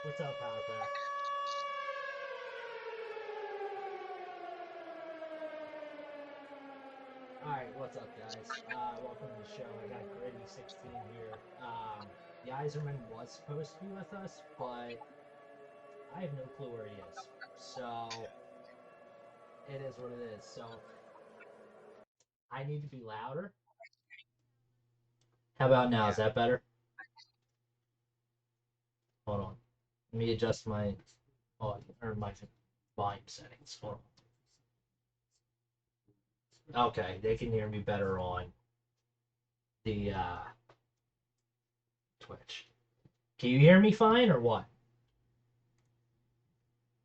What's up, Power Pack? Alright, what's up, guys? Welcome to the show. I got Gritty 16 here. The Iserman was supposed to be with us, but I have no clue where he is. So, it is what it is. So, I need to be louder. How about now? Is that better? Hold on. Let me adjust my audio, or my volume settings. Hold on. Okay, they can hear me better on the Twitch. Can you hear me fine or what?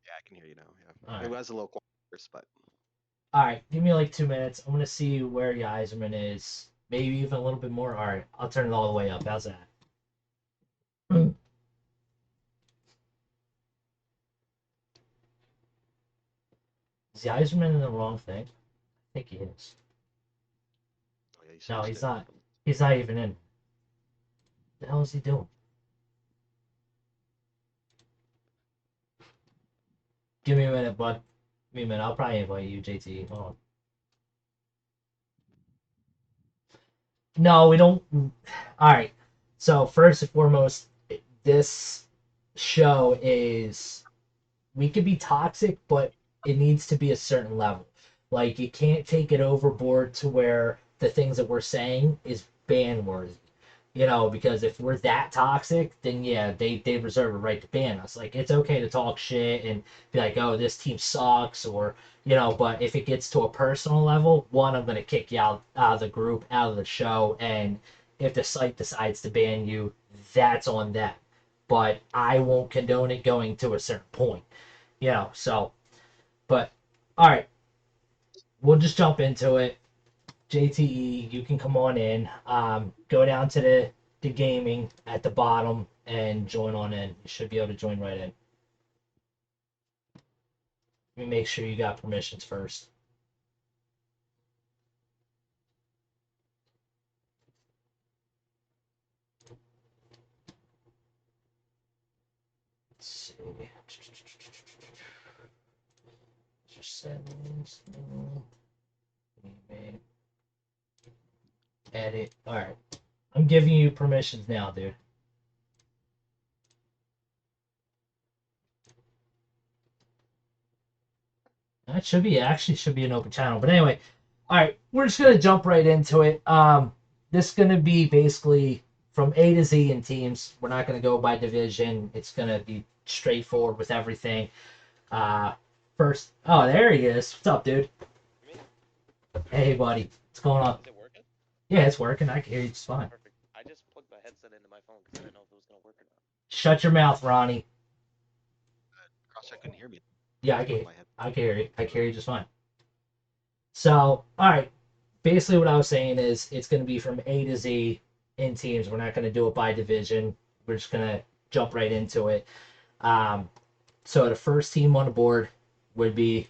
Yeah, I can hear you now. Yeah, All it right. was a little quiet first, but All right, give me like 2 minutes. I'm gonna see where Yzerman is. Maybe even a little bit more. All right, I'll turn it all the way up. How's that? Is Yzerman in the wrong thing? I think he is. oh yeah, you No, switched he's it. not. He's not even in. What the hell is he doing? Give me a minute, bud. Give me a minute. I'll probably invite you, JT. Hold on. No, we don't. All right. So first and foremost, this show is we could be toxic, but it needs to be a certain level. Like you can't take it overboard to where the things that we're saying is ban worthy. Because if we're that toxic, then yeah, they reserve a right to ban us. Like it's okay to talk shit and be like, oh, this team sucks, or but if it gets to a personal level, one, I'm gonna kick you out of the group, out of the show, and if the site decides to ban you, that's on them. But I won't condone it going to a certain point. So, but all right, we'll just jump into it. JTE, you can come on in. Go down to the gaming at the bottom and join on in. You should be able to join right in. Let me make sure you got permissions first. Let's see. Just settings. Edit. All right. I'm giving you permissions now, dude. That should be an open channel. But anyway, all right, we're just gonna jump right into it. This is gonna be basically from A to Z in teams. We're not gonna go by division. It's gonna be straightforward with everything. Uh, First, oh, there he is. What's up, dude? You mean? Hey, buddy. What's going on? Is it working? Yeah, it's working. I can hear you just fine. Perfect. I just plugged my headset into my phone because I didn't know if it was gonna work or not. Shut your mouth, Ronnie. Cross-check couldn't hear me. Yeah, Just plugged my head. I can hear you. I can hear you just fine. So, all right. Basically, what I was saying is it's going to be from A to Z in teams. We're not going to do it by division. We're just going to jump right into it. Um, so the first team on the board would be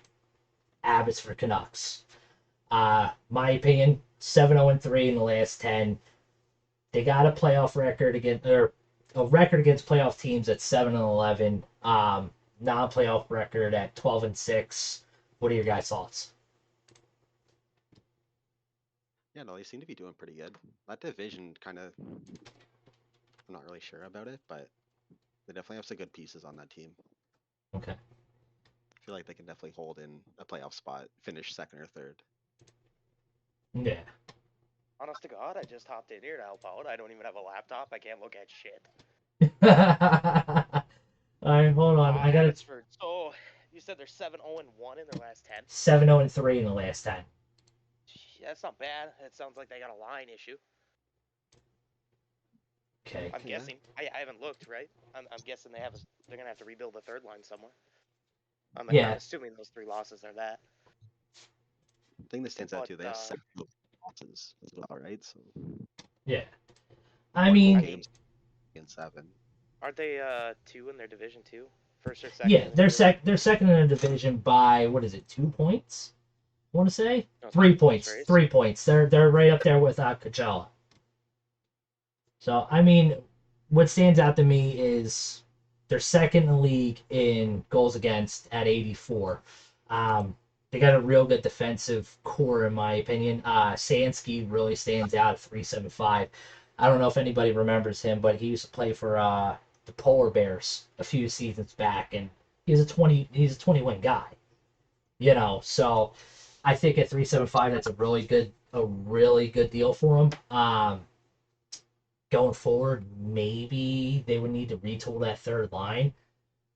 Abbotsford Canucks. My opinion, 7-0-3 in the last 10. They got a playoff record against, or a record against playoff teams at 7-11. Non-playoff record at 12-6. What are your guys' thoughts? Yeah, no, they seem to be doing pretty good. That division kind of, I'm not really sure about it, but they definitely have some good pieces on that team. Okay. I feel like they can definitely hold in a playoff spot, finish second or third. Yeah. Honest to God, I just hopped in here to help out. I don't even have a laptop. I can't look at shit. All right, hold on. I got it. Abbotsford. So you said they're 7-0-1 in their last 10. 7-0-3 in the last 10. That's not bad. It sounds like they got a line issue. Okay. I'm guessing. I haven't looked, right? I'm guessing they're gonna have to rebuild the third line somewhere. I'm assuming those 3 losses are that. The thing that stands out But, too, they have 7 losses as well, right? So Yeah. I one mean, home games against 7. aren't they 2 in their division too? First or second? yeah, in the they're division? they're second in the division by what is it? 2 points? I want to say No, 3 points. race. 3 points. They're right up there with Coachella. So I mean, what stands out to me is They're second in the league in goals against at 84. They got a real good defensive core, in my opinion. Sansky really stands out at 375. I don't know if anybody remembers him, but he used to play for the Polar Bears a few seasons back, and he's a 20 win guy. So I think at 375 that's a really good deal for him. Going forward, maybe they would need to retool that third line.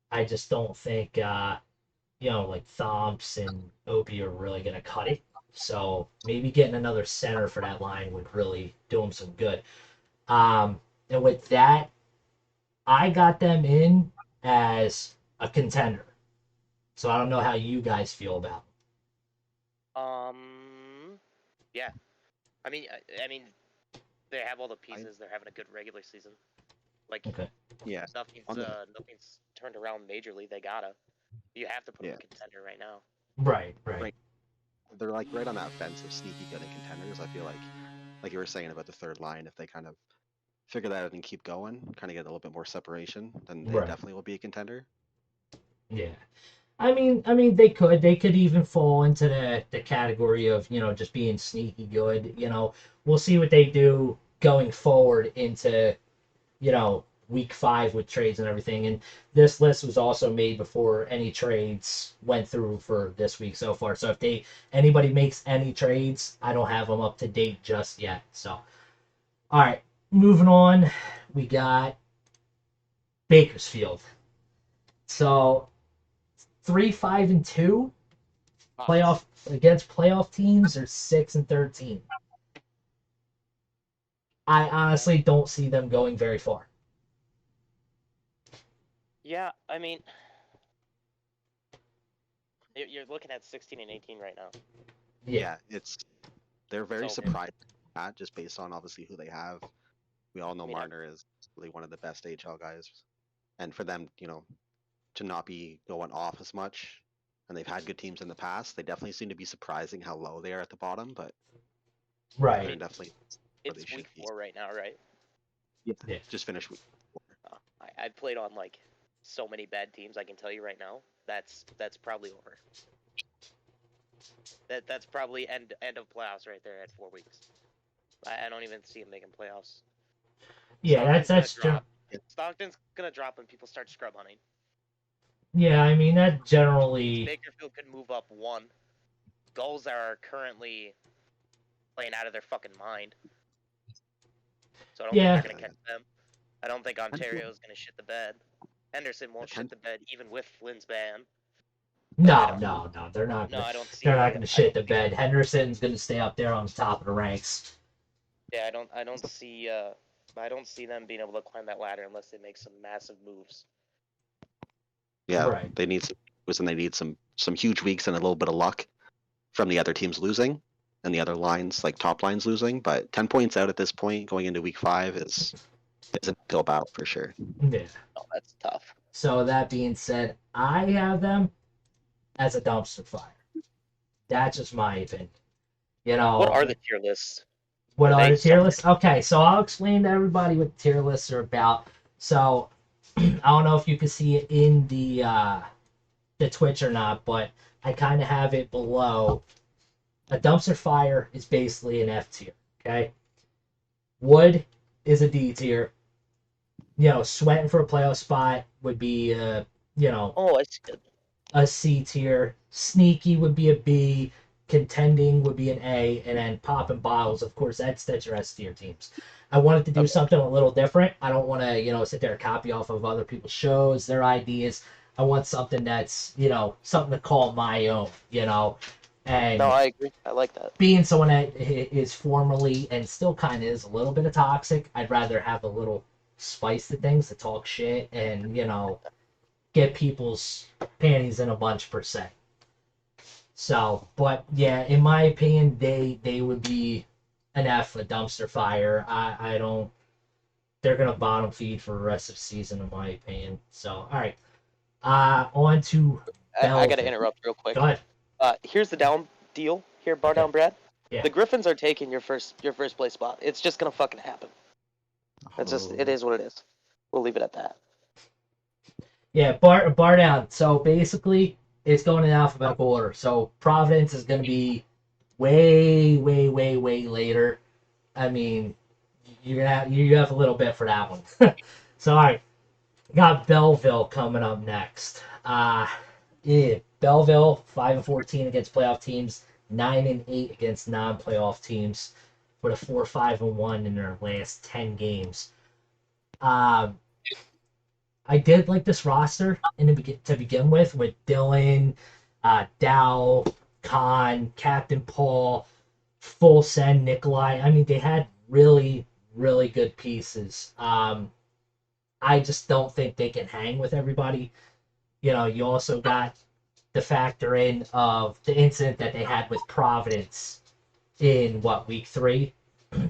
I just don't think like Thomps and Opie are really going to cut it. So maybe getting another center for that line would really do them some good. And with that, I got them in as a contender. So I don't know how you guys feel about Yeah. I mean, they have all the pieces. They're having a good regular season. Like, okay. Yeah. Nothing's turned around majorly. They gotta. You have to put them in contender right now. Right. They're like right on that fence of sneaky good and contenders. I feel like you were saying about the third line, if they kind of figure that out and keep going, kind of get a little bit more separation, then they definitely will be a contender. Yeah. I mean, they could even fall into the category of just being sneaky good. We'll see what they do going forward into week 5 with trades and everything. And this list was also made before any trades went through for this week so far. So if anybody makes any trades, I don't have them up to date just yet. So, all right, moving on, we got Bakersfield. So 3-5-2 playoff against playoff teams are 6-13. I honestly don't see them going very far. Yeah, I mean, you're looking at 16 and 18 right now. Yeah, they're very surprised at just based on obviously who they have. We all know Marner is really one of the best AHL guys, and for them, to not be going off as much, and they've had good teams in the past, they definitely seem to be surprising how low they are at the bottom. But they're definitely it's week 4 right now, right? Yeah. Just finished week 4. I've played on like so many bad teams. I can tell you right now, that's probably over. That's probably end of playoffs right there at 4 weeks. I don't even see him making playoffs. Yeah, that's true. Stockton's gonna drop when people start scrub hunting. Yeah, I mean that generally. Bakersfield could move up 1. Gulls are currently playing out of their fucking mind. So I don't think they're gonna catch them. I don't think Ontario's gonna shit the bed. Henderson won't shit the bed even with Flynn's ban. No, they're not. No, I don't see. They're not going to shit the bed. Henderson's going to stay up there on the top of the ranks. Yeah, I don't see them being able to climb that ladder unless they make some massive moves. Yeah, they need some moves, and they need some huge weeks and a little bit of luck from the other teams losing and the other lines, like top lines, losing. But 10 points out at this point going into week 5 is a pill battle for sure. Yeah. Oh, that's tough. So that being said, I have them as a dumpster fire. That's just my opinion. What are the tier lists? What are the tier lists? Okay, so I'll explain to everybody what the tier lists are about. So I don't know if you can see it in the Twitch or not, but I kind of have it below. A dumpster fire is basically an F tier. Okay. Wood is a D tier. Sweating for a playoff spot would be Oh, I see. A C tier. Sneaky would be a B. Contending would be an A, and then popping bottles, of course, that's your S tier teams. I wanted to do something a little different. I don't want to, sit there and copy off of other people's shows, their ideas. I want something that's, something to call my own, And no, I agree. I like that. Being someone that is formerly and still kind of is a little bit of toxic, I'd rather have a little spice to things, to talk shit and, get people's panties in a bunch per se. So, but yeah, in my opinion, they would be an F, a dumpster fire. I don't. They're gonna bottom feed for the rest of the season, in my opinion. So, all right. On to. I gotta interrupt real quick. Go ahead. Here's the down deal. Here, bar down, Brad. Yeah. The Griffins are taking your first place spot. It's just gonna fucking happen. It is what it is. We'll leave it at that. Yeah, bar down. So basically, it's going in alphabetical order. So Providence is going to be way, way, way, way later. I mean, you have a little bit for that one. So all right, got Belleville coming up next. Yeah, Belleville 5-14 against playoff teams, 9-8 against non-playoff teams, with a 4-5-1 in their last 10 games. Um, I did like this roster to begin with Dylan, Dow, Khan, Captain Paul, Full Send, Nikolai. I mean, they had really, really good pieces. I just don't think they can hang with everybody. You also got the factor in of the incident that they had with Providence in week 3.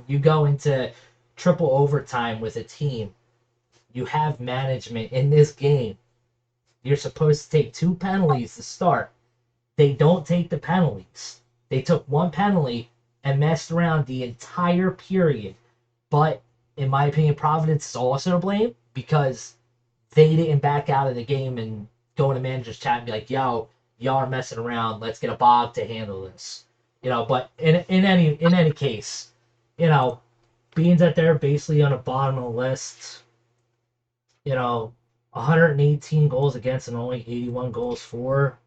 You go into triple overtime with a team. You have management in this game. You're supposed to take 2 penalties to start. They don't take the penalties. They took 1 penalty and messed around the entire period. But in my opinion, Providence is also to blame because they didn't back out of the game and go into manager's chat and be like, "Yo, y'all are messing around. Let's get a Bob to handle this." But in any case, being that they're basically on the bottom of the list, you know, 118 goals against and only 81 goals for.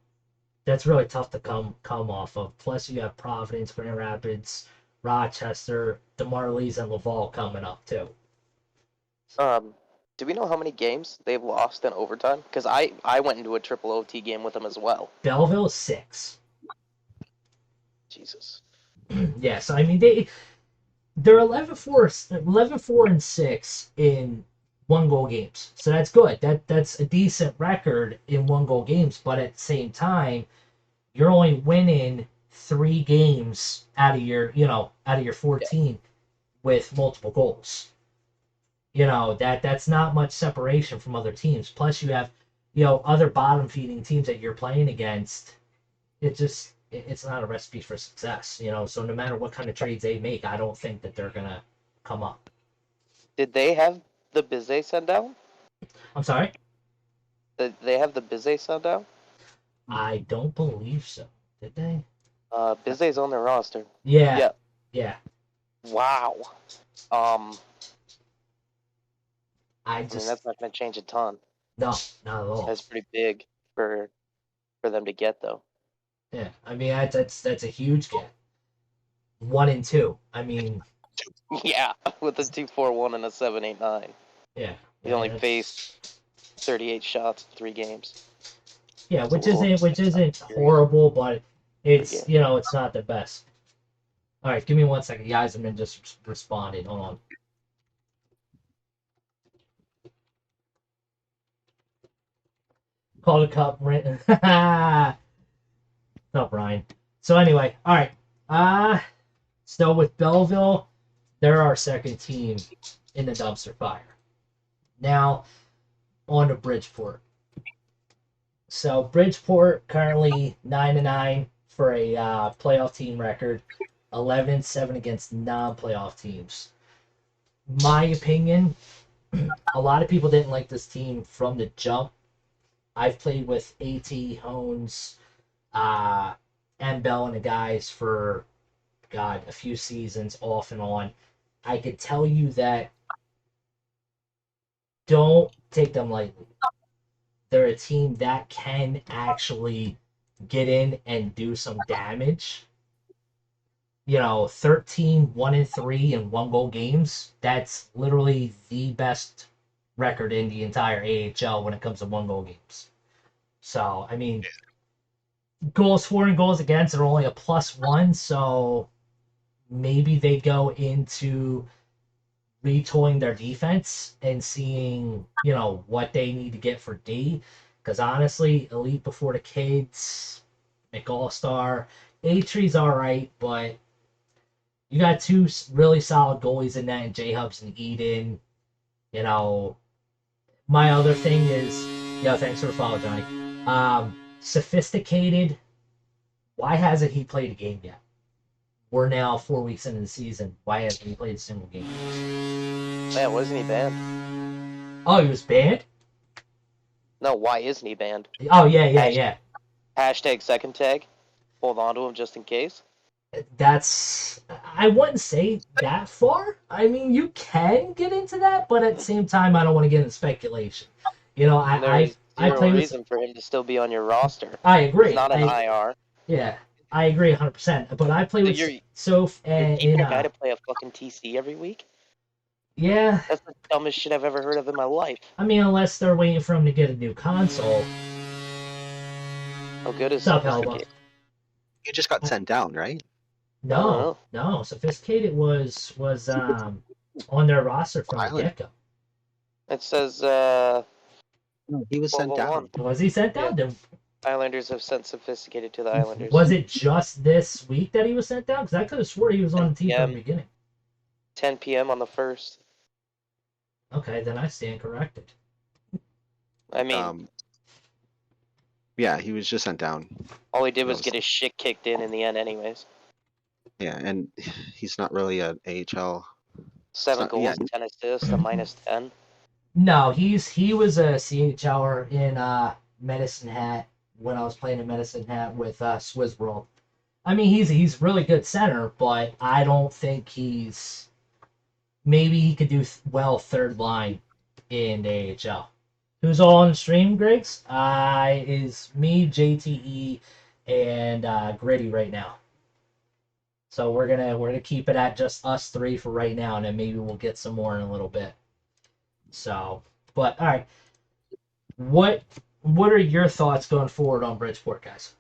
That's really tough to come off of. Plus, you have Providence, Grand Rapids, Rochester, the Marlies, and Laval coming up too. Do we know how many games they've lost in overtime? Because I went into a triple OT game with them as well. Belleville 6. Jesus. Yeah, so I mean they're 11-4 and 6 in 1-goal games. So that's good. That's a decent record in 1-goal games, but at the same time, you're only winning 3 games out of your 14 with multiple goals. That's not much separation from other teams. Plus you have, other bottom feeding teams that you're playing against. It's not a recipe for success, so no matter what kind of trades they make, I don't think that they're gonna come up. Did they have the Bizet send down? I'm sorry? Did they have the Bizet send down? I don't believe so. Did they? Bizet's on their roster. Yeah. Yeah. Wow. I mean, that's not going to change a ton. No, not at all. That's pretty big for them to get, though. Yeah, I mean that's a huge gap. 1 and 2. I mean. Yeah, with a 2-4-1 and a 7-8-9. Yeah. He only faced 38 shots in 3 games. Yeah, which isn't horrible, but it's it's not the best. All right, give me 1 second. Guys, have been just responding. Hold on. Call the cup. No, Brian. So anyway, all right. Still with Belleville, they're our second team in the dumpster fire. Now, on to Bridgeport. So Bridgeport currently 9-9 for a playoff team record, 11-7 against non-playoff teams. My opinion, a lot of people didn't like this team from the jump. I've played with AT, Hones, and Bell and the guys for, God, a few seasons off and on. I could tell you that don't take them lightly. They're a team that can actually get in and do some damage. 13, 1-3 in 1-goal games. That's literally the best record in the entire AHL when it comes to 1-goal games. So, I mean, goals for and goals against are only a +1, so maybe they go into retooling their defense and seeing, what they need to get for D. Because honestly, Elite before the kids, McAll-Star, A-Tree's all right, but you got 2 really solid goalies in that, in J-Hubs and Eden. My other thing is, thanks for the follow, Johnny. Sophisticated. Why hasn't he played a game yet? We're now 4 weeks into the season. Why hasn't he played a single game? Man, wasn't he banned? Oh, he was banned? No, why isn't he banned? Oh yeah. Hashtag second tag. Hold on to him just in case. That's, I wouldn't say that far. I mean, you can get into that, but at the same time, I don't want to get into speculation. You know, There's I zero play with. reason for him to still be on your roster. I He's agree. not an IR. Yeah, I agree 100%. But I play So with you're Soph you're and keeping a guy to play a fucking TC every week? yeah. That's the dumbest shit I've ever heard of in my life. I mean, unless they're waiting for him to get a new console. How good is What's up, Helva? Sophisticated? You just got sent down, right? No, Sophisticated was on their roster from the Island. get-go. It says No, he was sent 1201. down. Was he sent down? Yeah. Islanders have sent Sophisticated to the Islanders. Was it just this week that he was sent down? Because I could have swore he was on the team from the 10 beginning. 10 p.m. on the 1st. Okay, then I stand corrected. I mean, yeah, he was just sent down. all he did was get his shit kicked in the end anyways. Yeah, and he's not really an AHL. 7 goals, yeah. 10 assists, a -10. No, he was a CHLer in Medicine Hat when I was playing in Medicine Hat with Swizz World. I mean, he's really good center, but I don't think he's. Maybe he could do well third line in the AHL. Who's all on the stream, Griggs? Is me, JTE, and Gritty right now. So we're gonna keep it at just us three for right now, and then maybe we'll get some more in a little bit. So, but all right, what are your thoughts going forward on Bridgeport, guys?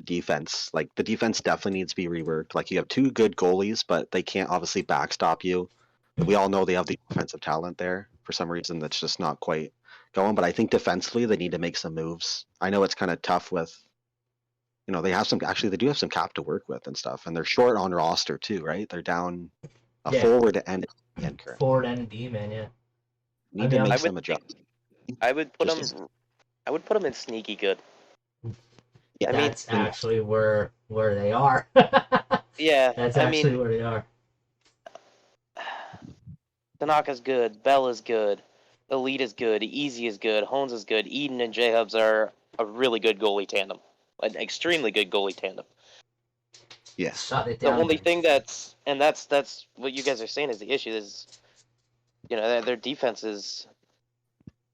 Defense, like the defense definitely needs to be reworked. Like you have two good goalies, but they can't obviously backstop you. We all know they have the offensive talent there. For some reason, that's just not quite going. But I think defensively, they need to make some moves. I know it's kind of tough with, they have some. Actually, they do have some cap to work with and stuff, and they're short on roster too, right? They're down a forward and currently. Forward and a D man, yeah. Need to make some adjustments. I would put them in sneaky good. Yeah, that's actually where they are. Yeah, that's actually where they are. Tanaka's good, Bell is good, Elite is good, Easy is good, Hones is good, Eden and J-Hubs are a really good goalie tandem. An extremely good goalie tandem. Yeah. Shut it down. The only thing that's what you guys are saying is the issue is, their defense is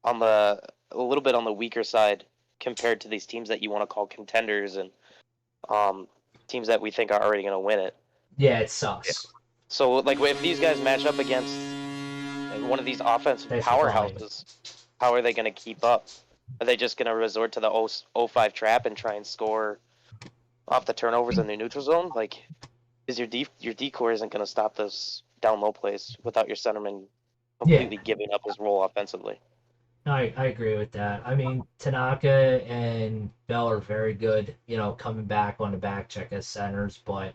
a little bit on the weaker side compared to these teams that you want to call contenders and teams that we think are already going to win it. Yeah, it sucks. Yeah. So, like, if these guys match up against one of these offensive powerhouses, how are they going to keep up? Are they just going to resort to the 0-5 trap and try and score off the turnovers in the neutral zone? Like, is your D-core isn't going to stop those down low plays without your centerman completely giving up his role offensively. I agree with that. I mean, Tanaka and Bell are very good, coming back on the back check as centers, but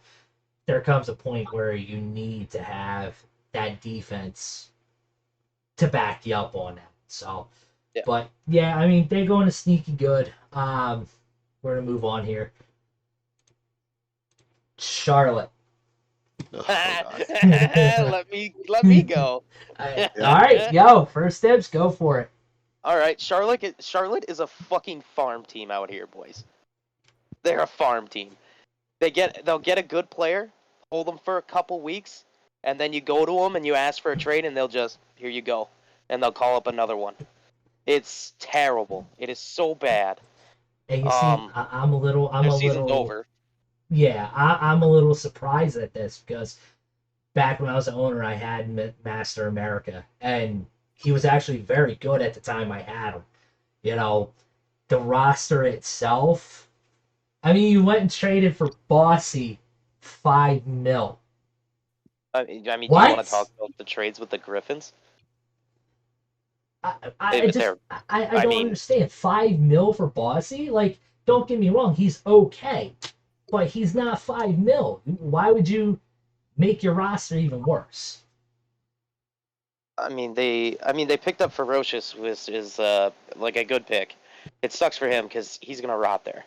there comes a point where you need to have that defense to back you up on that. So, but yeah, I mean, they go into sneaky good. We're gonna move on here. Charlotte. Oh, let me go. All right, yo, first steps, go for it. All right, Charlotte is a fucking farm team out here, boys. They're a farm team. They'll get a good player, hold them for a couple weeks, and then you go to them and you ask for a trade, and they'll just, here you go, and they'll call up another one. It's terrible. It is so bad. And you see, I'm a little. Season's over. Yeah, I'm a little surprised at this because back when I was an owner, I had Master America, and he was actually very good at the time I had him. The roster itself. I mean, you went and traded for Bossy $5 million. I mean, do you want to talk about the trades with the Griffins? I don't understand. $5 million for Bossy? Like, don't get me wrong, he's okay, but he's not $5 million. Why would you make your roster even worse? I mean, they picked up Ferocious, which is like a good pick. It sucks for him because he's gonna rot there.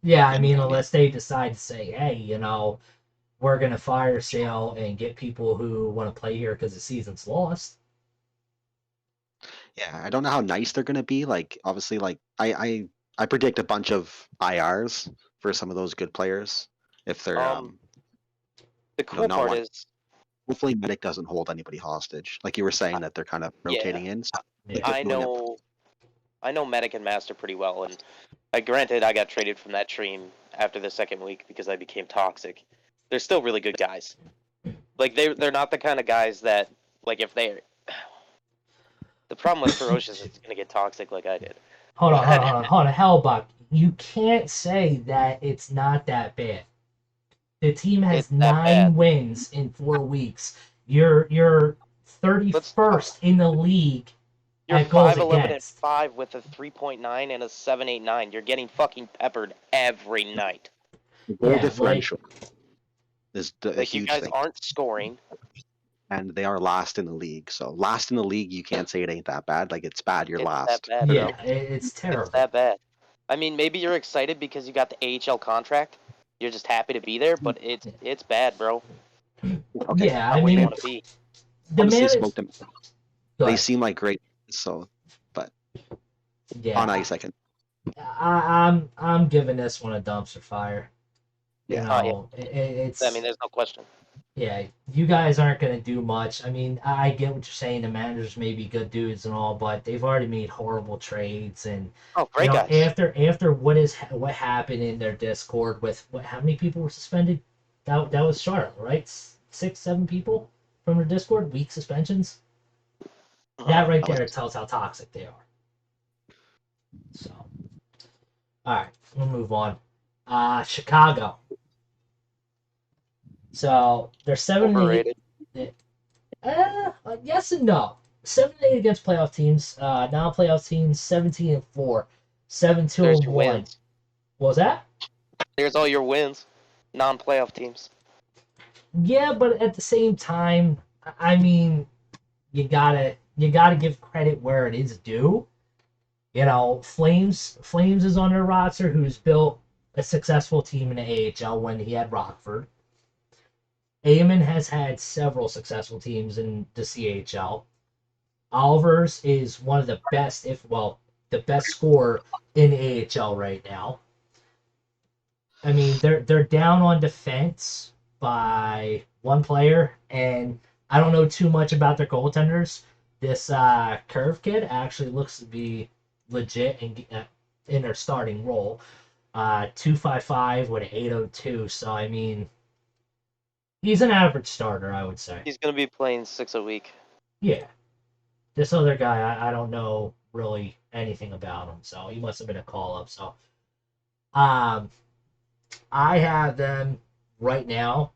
Yeah, I mean, unless they decide to say, hey, we're gonna fire sale and get people who want to play here because the season's lost. Yeah, I don't know how nice they're gonna be. Like, obviously, like I predict a bunch of IRs for some of those good players if they're The cool not part one. is, Hopefully, Medic doesn't hold anybody hostage. Like you were saying that they're kind of rotating in. So Yeah. I know Medic and Master pretty well, and granted, I got traded from that team after the second week because I became toxic. They're still really good guys. Like they're not the kind of guys that like if they. The problem with Ferocious is it's gonna get toxic like I did. Hold on, Hellbuck. You can't say that it's not that bad. The team has It's that bad. 9 wins in 4 weeks. You're 31st in the league You're at goals 5-11 and against. 5 with a 3.9 and a 7.89. You're getting fucking peppered every night. the goal Yeah, differential is a Like you huge guys thing, aren't scoring. and they are last in the league. So last in the league, you can't say it ain't that bad. Like it's bad. You're It's that last. bad, bro. yeah, it's It's terrible. that bad. I mean, maybe you're excited because you got the AHL contract. You're just happy to be there, but it's bad, bro. Okay. Yeah, Not I where you mean, want to be. the Honestly, manage. smoke them. Go They ahead. seem like great. So, but Yeah, on ice, I can. I'm giving this one a dumpster fire. You Yeah. know, Yeah. it's I mean, there's no question. yeah. You guys aren't gonna do much. I mean, I get what you're saying. The managers may be good dudes and all, but they've already made horrible trades. And Oh, you great know, guys. after what happened in their Discord with how many people were suspended? That was Charlotte, right? 6, 7 people from their Discord. Week suspensions. That right there tells how toxic they are. So, all right, we'll move on. Chicago. So they're 7-8. Overrated. Yes and no. 7-8 against playoff teams. Non-playoff teams 17-4, 7-2 There's and your 1. wins. What was that? There's all your wins. Non-playoff teams. Yeah, but at the same time, I mean, you gotta give credit where it is due. You know, Flames is on their roster, who's built a successful team in the AHL when he had Rockford. Eamon has had several successful teams in the CHL. Alvers is one of the best, the best scorer in AHL right now. I mean, they're down on defense by one player, and I don't know too much about their goaltenders. This Curve kid actually looks to be legit in their starting role. 255 with an 802. So I mean, he's an average starter, I would say. He's gonna be playing 6 a week. Yeah. This other guy, I don't know really anything about him, so he must have been a call up. So, um, I have them right now.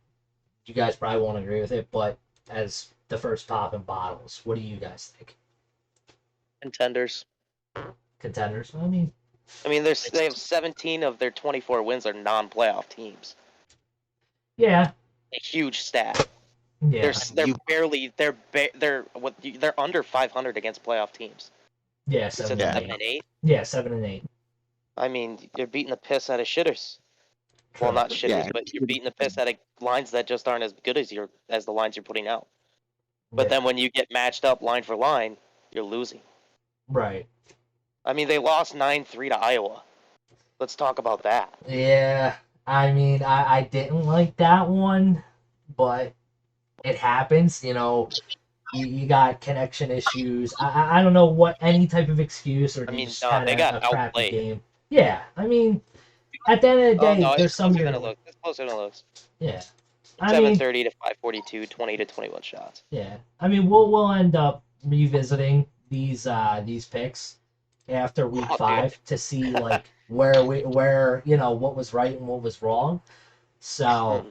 You guys probably won't agree with it, but as the first pop in bottles, what do you guys think? Contenders. Contenders? I mean, They have 17 of their 24 wins are non-playoff teams. yeah, A huge stat. yeah, They're under 500 against playoff teams. yeah, You said 7 and 7 8. and 8. Yeah, 7 and 8. I mean, you're beating the piss out of shitters. Well, True. not shitters, Yeah. but you're beating the piss out of lines that just aren't as good as the lines you're putting out. But Yeah, then when you get matched up line for line, you're losing. right. I mean, they lost 9-3 to Iowa. Let's talk about that. Yeah, I mean, I didn't like that one, but it happens. You know, you got connection issues. I don't know what any type of excuse, or I they mean, just no, had they got a crappy outplayed. game. Yeah, I mean, at the end of the Oh day, no, there's it's some closer you're than it gonna. looks. It's closer than it looks. Yeah, I mean, 730 to 542, 20 to 21 shots. yeah, I mean, we'll end up revisiting these picks after week Oh, 5 to see like where what was right and what was wrong. So,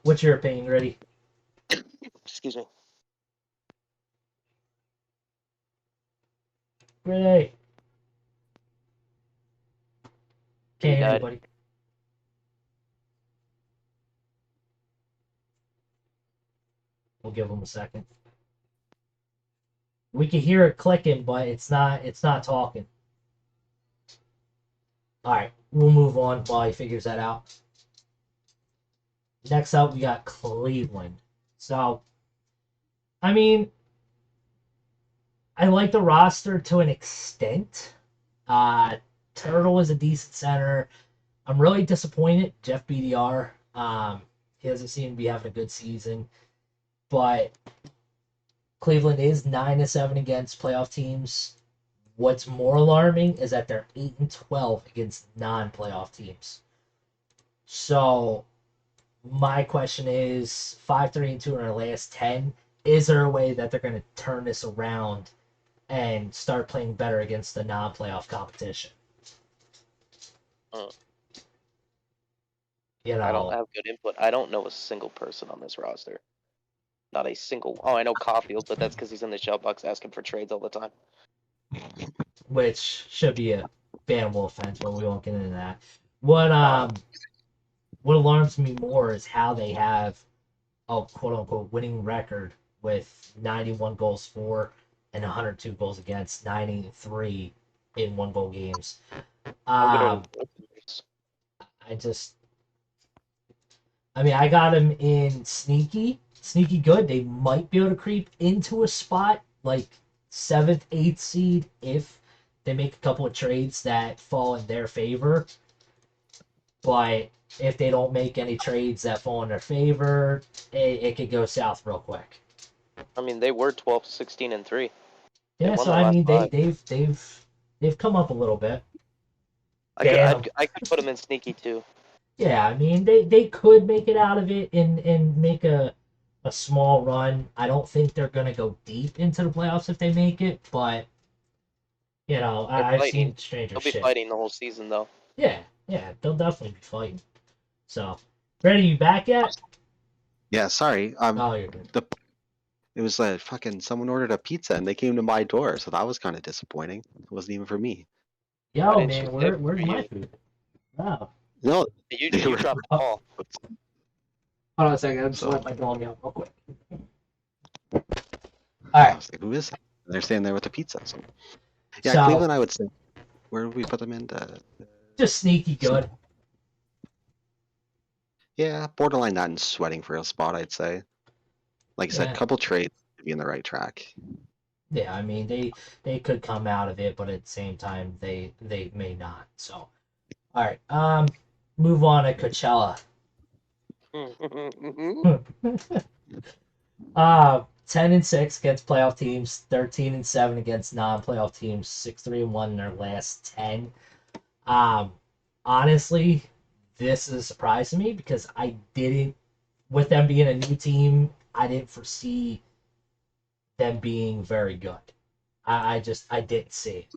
what's your opinion, Gritty? Excuse me. Gritty, He can't hear died. anybody. We'll give him a second. We can hear it clicking, but it's not talking. All right, we'll move on while he figures that out. Next up, we got Cleveland. So, I mean, I like the roster to an extent. Turtle is a decent center. I'm really disappointed. Jeff BDR. He doesn't seem to be having a good season. But Cleveland is 9-7 against playoff teams. What's more alarming is that they're 8-12 against non-playoff teams. So my question is 5-3-2 in our last 10. Is there a way that they're going to turn this around and start playing better against the non-playoff competition? You know, I don't have good input. I don't know a single person on this roster. Not a single. Oh, I know Caulfield, but that's because he's in the shell box asking for trades all the time. which should be a bannable offense, but we won't get into that. What alarms me more is how they have a quote unquote winning record with 91 goals for and 102 goals against, 93 in 1-goal games. I got him in sneaky good. They might be able to creep into a spot like 7th, 8th seed if they make a couple of trades that fall in their favor. But if they don't make any trades that fall in their favor, it could go south real quick. I mean, they were 12, 16, and 3. Yeah, so I mean, they've come up a little bit. I could put them in sneaky too. Yeah, I mean, they could make it out of it and make a small run. I don't think they're going to go deep into the playoffs if they make it, but, you know, I've seen stranger shit. They'll be fighting the whole season, though. Yeah, they'll definitely be fighting. So, Brady, you back yet? Yeah, sorry. You're good. It was fucking someone ordered a pizza and they came to my door, so that was kind of disappointing. It wasn't even for me. Yo, man, where's my food? Wow. No, you dropped the ball. Hold on a second. I'm just let my dog out real quick. All right. I was like, who is that? And they're standing there with the pizza. So. Yeah, Cleveland, I would say. Where would we put them in? Just sneaky good. Yeah, borderline not in sweating for a spot, I'd say. Like I said, a couple trades to be in the right track. Yeah, I mean they could come out of it, but at the same time they may not. So, all right, move on to Coachella. 10-6 against playoff teams, 13-7 against non-playoff teams, 6-3-1 in their last 10. Honestly, this is a surprise to me because I didn't, with them being a new team, I didn't foresee them being very good. I didn't see it.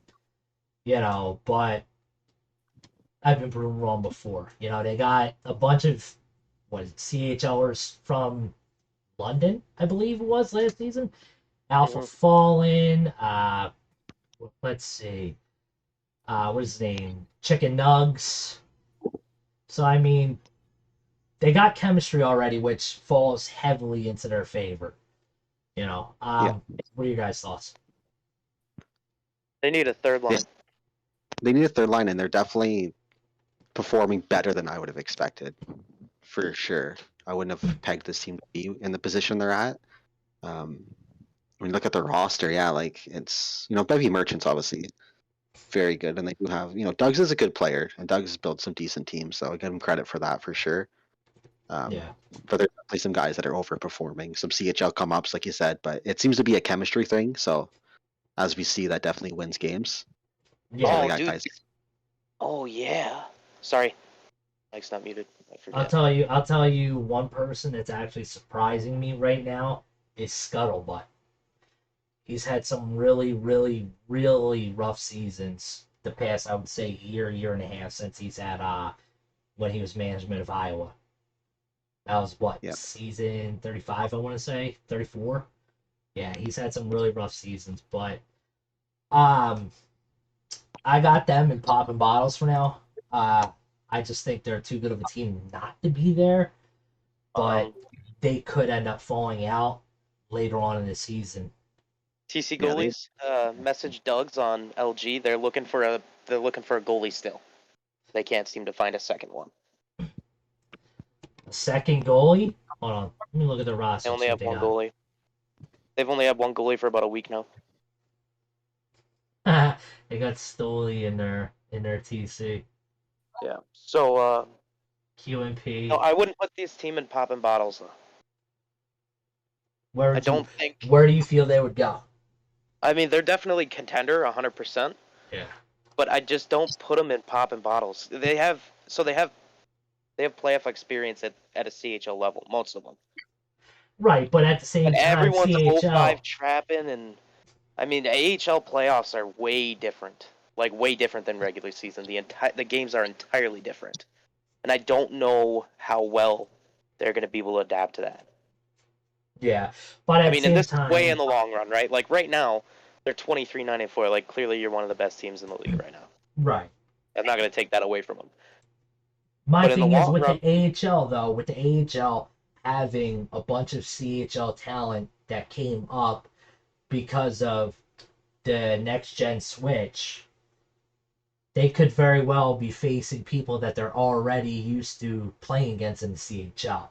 You know, but I've been proven wrong before. You know, they got a bunch of CHLers from London, I believe it was last season. Alpha Fallen, let's see. What is his name? Chicken Nugs. So I mean, they got chemistry already, which falls heavily into their favor. You know, What are your guys' thoughts? They need a third line. They need a third line, and they're definitely performing better than I would have expected, for sure. I wouldn't have pegged this team to be in the position they're at. When you look at the roster, it's Bevy Merchant's obviously very good, and they do have Doug's is a good player, and Doug's built some decent teams, so I give him credit for that for sure. But there's definitely some guys that are overperforming, some CHL come ups, like you said, but it seems to be a chemistry thing. So as we see, that definitely wins games. Yeah, dude. Guys. Oh yeah. Sorry, mic's not muted. I forget. I'll tell you one person that's actually surprising me right now is Scuttlebutt. He's had some really, really, really rough seasons the past, I would say, year and a half since he's had when he was management of Iowa. That was season 35, I want to say, 34. Yeah, he's had some really rough seasons, but I got them in popping bottles for now. I just think they're too good of a team not to be there, but they could end up falling out later on in the season. TC goalies, message Doug's on LG. They're looking for a goalie still. They can't seem to find a second one. A second goalie? Hold on, let me look at the roster. They only have one goalie. They've only had one goalie for about a week now. They got Stoley in their TC. Yeah. So QMP. no, I wouldn't put this team in popping bottles though. Where I would you? don't think. Where do you feel they would go? I mean, they're definitely contender, 100%. Yeah. But I just don't put them in popping bottles. They have playoff experience at a CHL level, most of them. Right, but at the same But time, everyone's CHL. 05 trapping, and I mean, the AHL playoffs are way different. Like way different than regular season. The games are entirely different, and I don't know how well they're going to be able to adapt to that. Yeah, but at I the mean, and same this is time, way in the long run, right? Like right now, they're 23-9-4. Like clearly, you're one of the best teams in the league right now. right. I'm not going to take that away from them. My But in the thing is long with run, the AHL though, with the AHL having a bunch of CHL talent that came up because of the next gen switch, they could very well be facing people that they're already used to playing against in the CHL.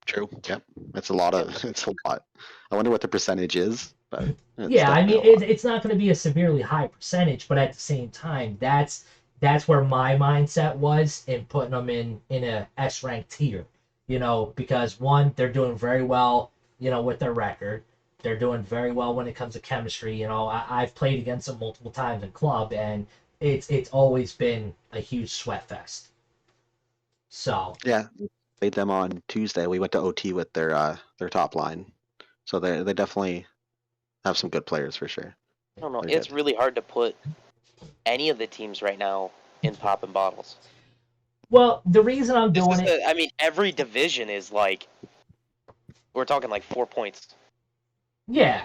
True. Yep. It's a lot of. It's a lot. I wonder what the percentage is, but it's Yeah, I mean definitely a lot. it's not going to be a severely high percentage, but at the same time, that's where my mindset was in putting them in a S rank tier. Because one, they're doing very well, with their record. They're doing very well when it comes to chemistry. I've played against them multiple times in club, and it's always been a huge sweat fest. So Yeah, played them on Tuesday. We went to OT with their top line, so they definitely have some good players for sure. I don't know. They're It's good. really hard to put any of the teams right now in popping bottles. well, the reason I'm doing it, I mean, every division is like we're talking like 4 points. yeah,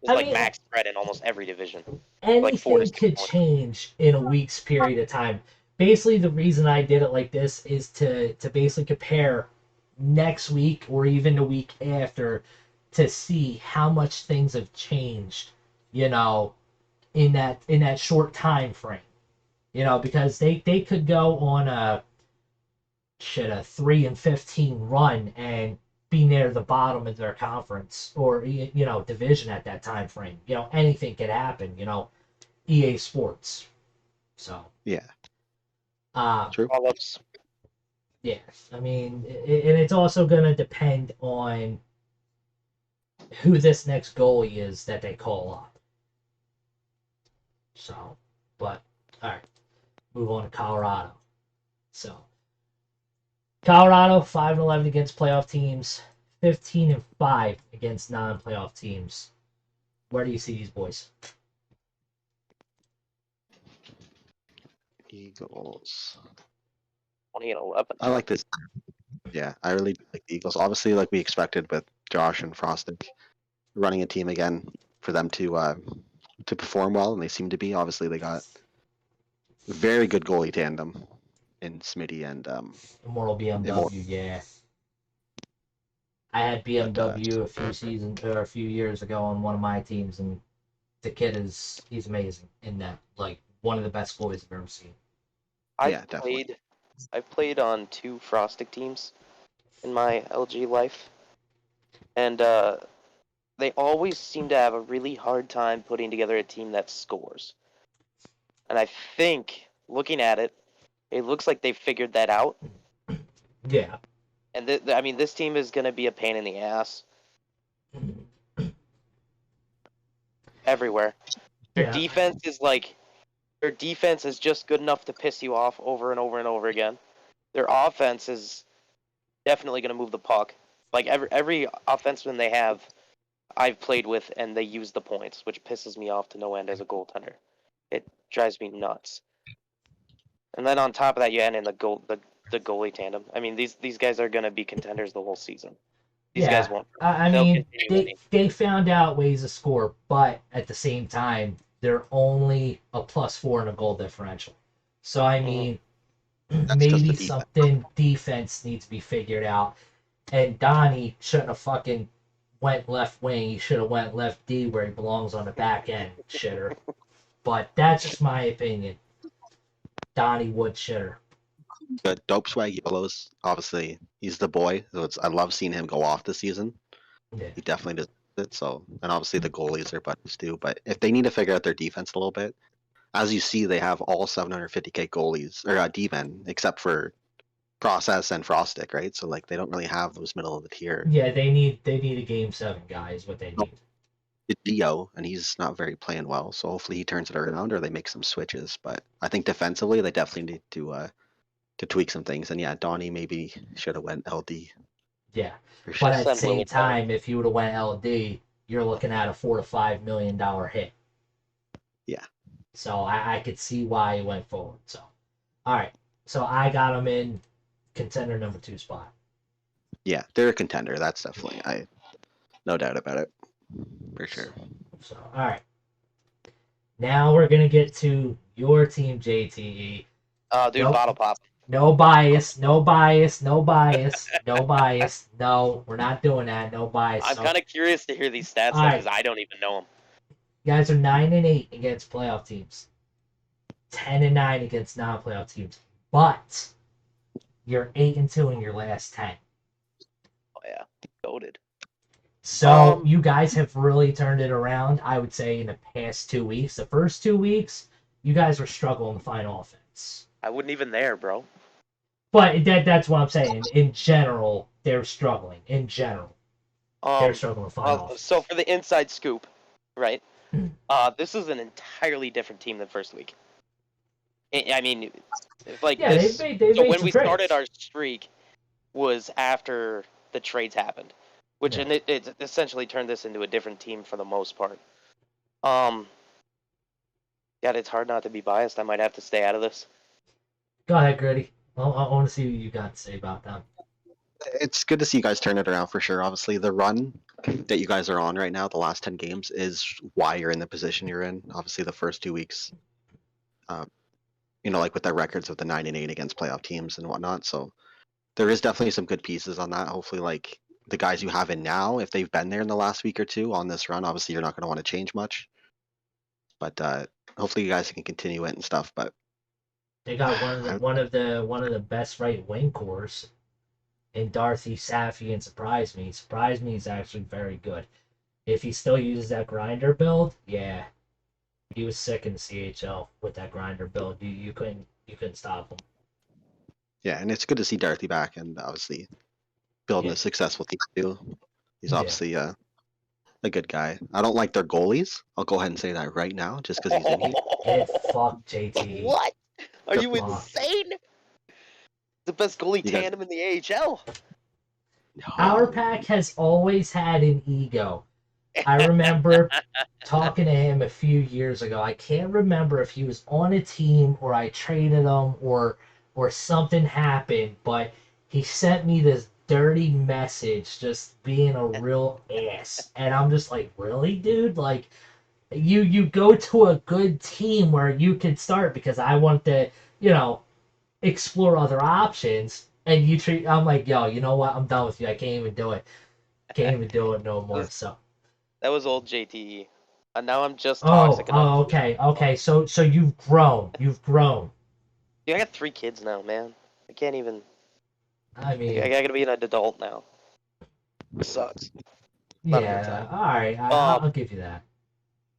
It's I like mean max spread in almost every division. Like 4 to anything 6 could points. change in a week's period of time. Basically, the reason I did it like this is to basically compare next week or even the week after to see how much things have changed, in that short time frame. Because they could go on a 3-15 run and be near the bottom of their conference or division at that time frame. Anything could happen. EA Sports. So Yeah, uh, true. Call-ups. yeah, I mean, and it's also gonna depend on who this next goalie is that they call up. So, but all right, move on to Colorado. So Colorado 5-11 against playoff teams, 15-5 against non-playoff teams. Where do you see these boys? Eagles. 20-11. I like this. Yeah, I really do like the Eagles. Obviously, like we expected with Josh and Frostic running a team again for them to perform well, and they seem to be. Obviously, they got very good goalie tandem in Smitty and Immortal Immortal. BMW, yeah. I had But BMW a few seasons or a few years ago on one of my teams, and the kid he's amazing in that. Like one of the best goalies I've ever seen. yeah, definitely. I've played on 2 Frostic teams in my LG life, and they always seem to have a really hard time putting together a team that scores. And I think, looking at it, it looks like they figured that out. Yeah. And I mean, this team is going to be a pain in the ass everywhere. Their Yeah. their defense is just good enough to piss you off over and over and over again. Their offense is definitely going to move the puck. Like every offenseman they have, I've played with, and they use the points, which pisses me off to no end as a goaltender. It drives me nuts. And then on top of that, you add in the goalie tandem. I mean, these guys are going to be contenders the whole season. These guys Yeah. won't. I They'll mean, continue they winning. they found out ways to score, but at the same time, they're only a +4 in a goal differential. So I mean, That's just maybe the defense. something defense needs to be figured out. And Donnie shouldn't have fucking went left wing. He should have went left D where he belongs on the back end, shitter. But that's just my opinion. Donnie Wood shitter. The dope swag yellows. Obviously, he's the boy. So I love seeing him go off this season. Yeah. He definitely does it. So, and obviously the goalies are buddies too. But if they need to figure out their defense a little bit, as you see, they have all 750K goalies or D-men except for Process and Frostic, right? So like they don't really have those middle of the tier. Yeah, they need a game 7 guy is what they need. It's Dio, and he's not very playing well. So hopefully he turns it around or they make some switches. But I think defensively they definitely need to tweak some things. And yeah, Donnie maybe should have went LD. Yeah, For but sure. at the Send same Wilkes-Barre. time, if you would have went LD, you're looking at a $4 to $5 million hit. Yeah. So I could see why he went forward. So, all right. So I got him in contender number 2 spot. Yeah, they're a contender. That's definitely no doubt about it. For sure. So all right. Now we're gonna get to your team, JTE. Oh, dude, Nope. bottle pop. No bias, no bias, no bias, no bias. No, we're not doing that. No bias. I'm kind of curious to hear these stats All because right. I don't even know them. You guys are 9-8 against playoff teams. 10-9 against non-playoff teams. But you're 8-2 in your last 10. Oh yeah, goated. So you guys have really turned it around, I would say, in the past 2 weeks. The first 2 weeks, you guys were struggling to find offense. I wasn't even there, bro. But that's what I'm saying. In general, they're struggling. In general, they're struggling to find offense. So for the inside scoop, right? This is an entirely different team than first week. I mean, like Yeah, this. they've So made when some we trades. started our streak, was after the trades happened, which Yeah. and it essentially turned this into a different team for the most part. Yeah, it's hard not to be biased. I might have to stay out of this. Go ahead, Gritty. I want to see what you got to say about them. It's good to see you guys turn it around for sure. Obviously, the run that you guys are on right now, the last 10 games, is why you're in the position you're in. Obviously, the first 2 weeks, like with their records of the 9-8 against playoff teams and whatnot. So there is definitely some good pieces on that. Hopefully, like the guys you have in now, if they've been there in the last week or two on this run, obviously you're not going to want to change much. But hopefully you guys can continue it and stuff. But They got one of the best right wing cores in Darcy Safi and Surprise Me. Surprise Me is actually very good. If he still uses that grinder build, yeah. He was sick in the CHL with that grinder build. You couldn't stop him. yeah, and it's good to see Dorothy back and obviously building a successful team too. He's obviously a good guy. I don't like their goalies. I'll go ahead and say that right now, just because he's in here. It fuck JT. What? Are you Fuck. insane? The best goalie You got- tandem in the AHL. Our Pack has always had an ego. I remember talking to him a few years ago. I can't remember if he was on a team or I traded him or something happened, but he sent me this dirty message just being a real ass. And I'm just like, really, dude? Like, you go to a good team where you can start because I want to, explore other options. And I'm like, yo, you know what? I'm done with you. I can't even do it. Can't even do it no more. So. That was old JTE. And now I'm just toxic enough. Okay. So you've grown. Yeah, I got 3 kids now, man. I can't even. I mean, I gotta be an adult now. It sucks. yeah. All right, I'll give you that.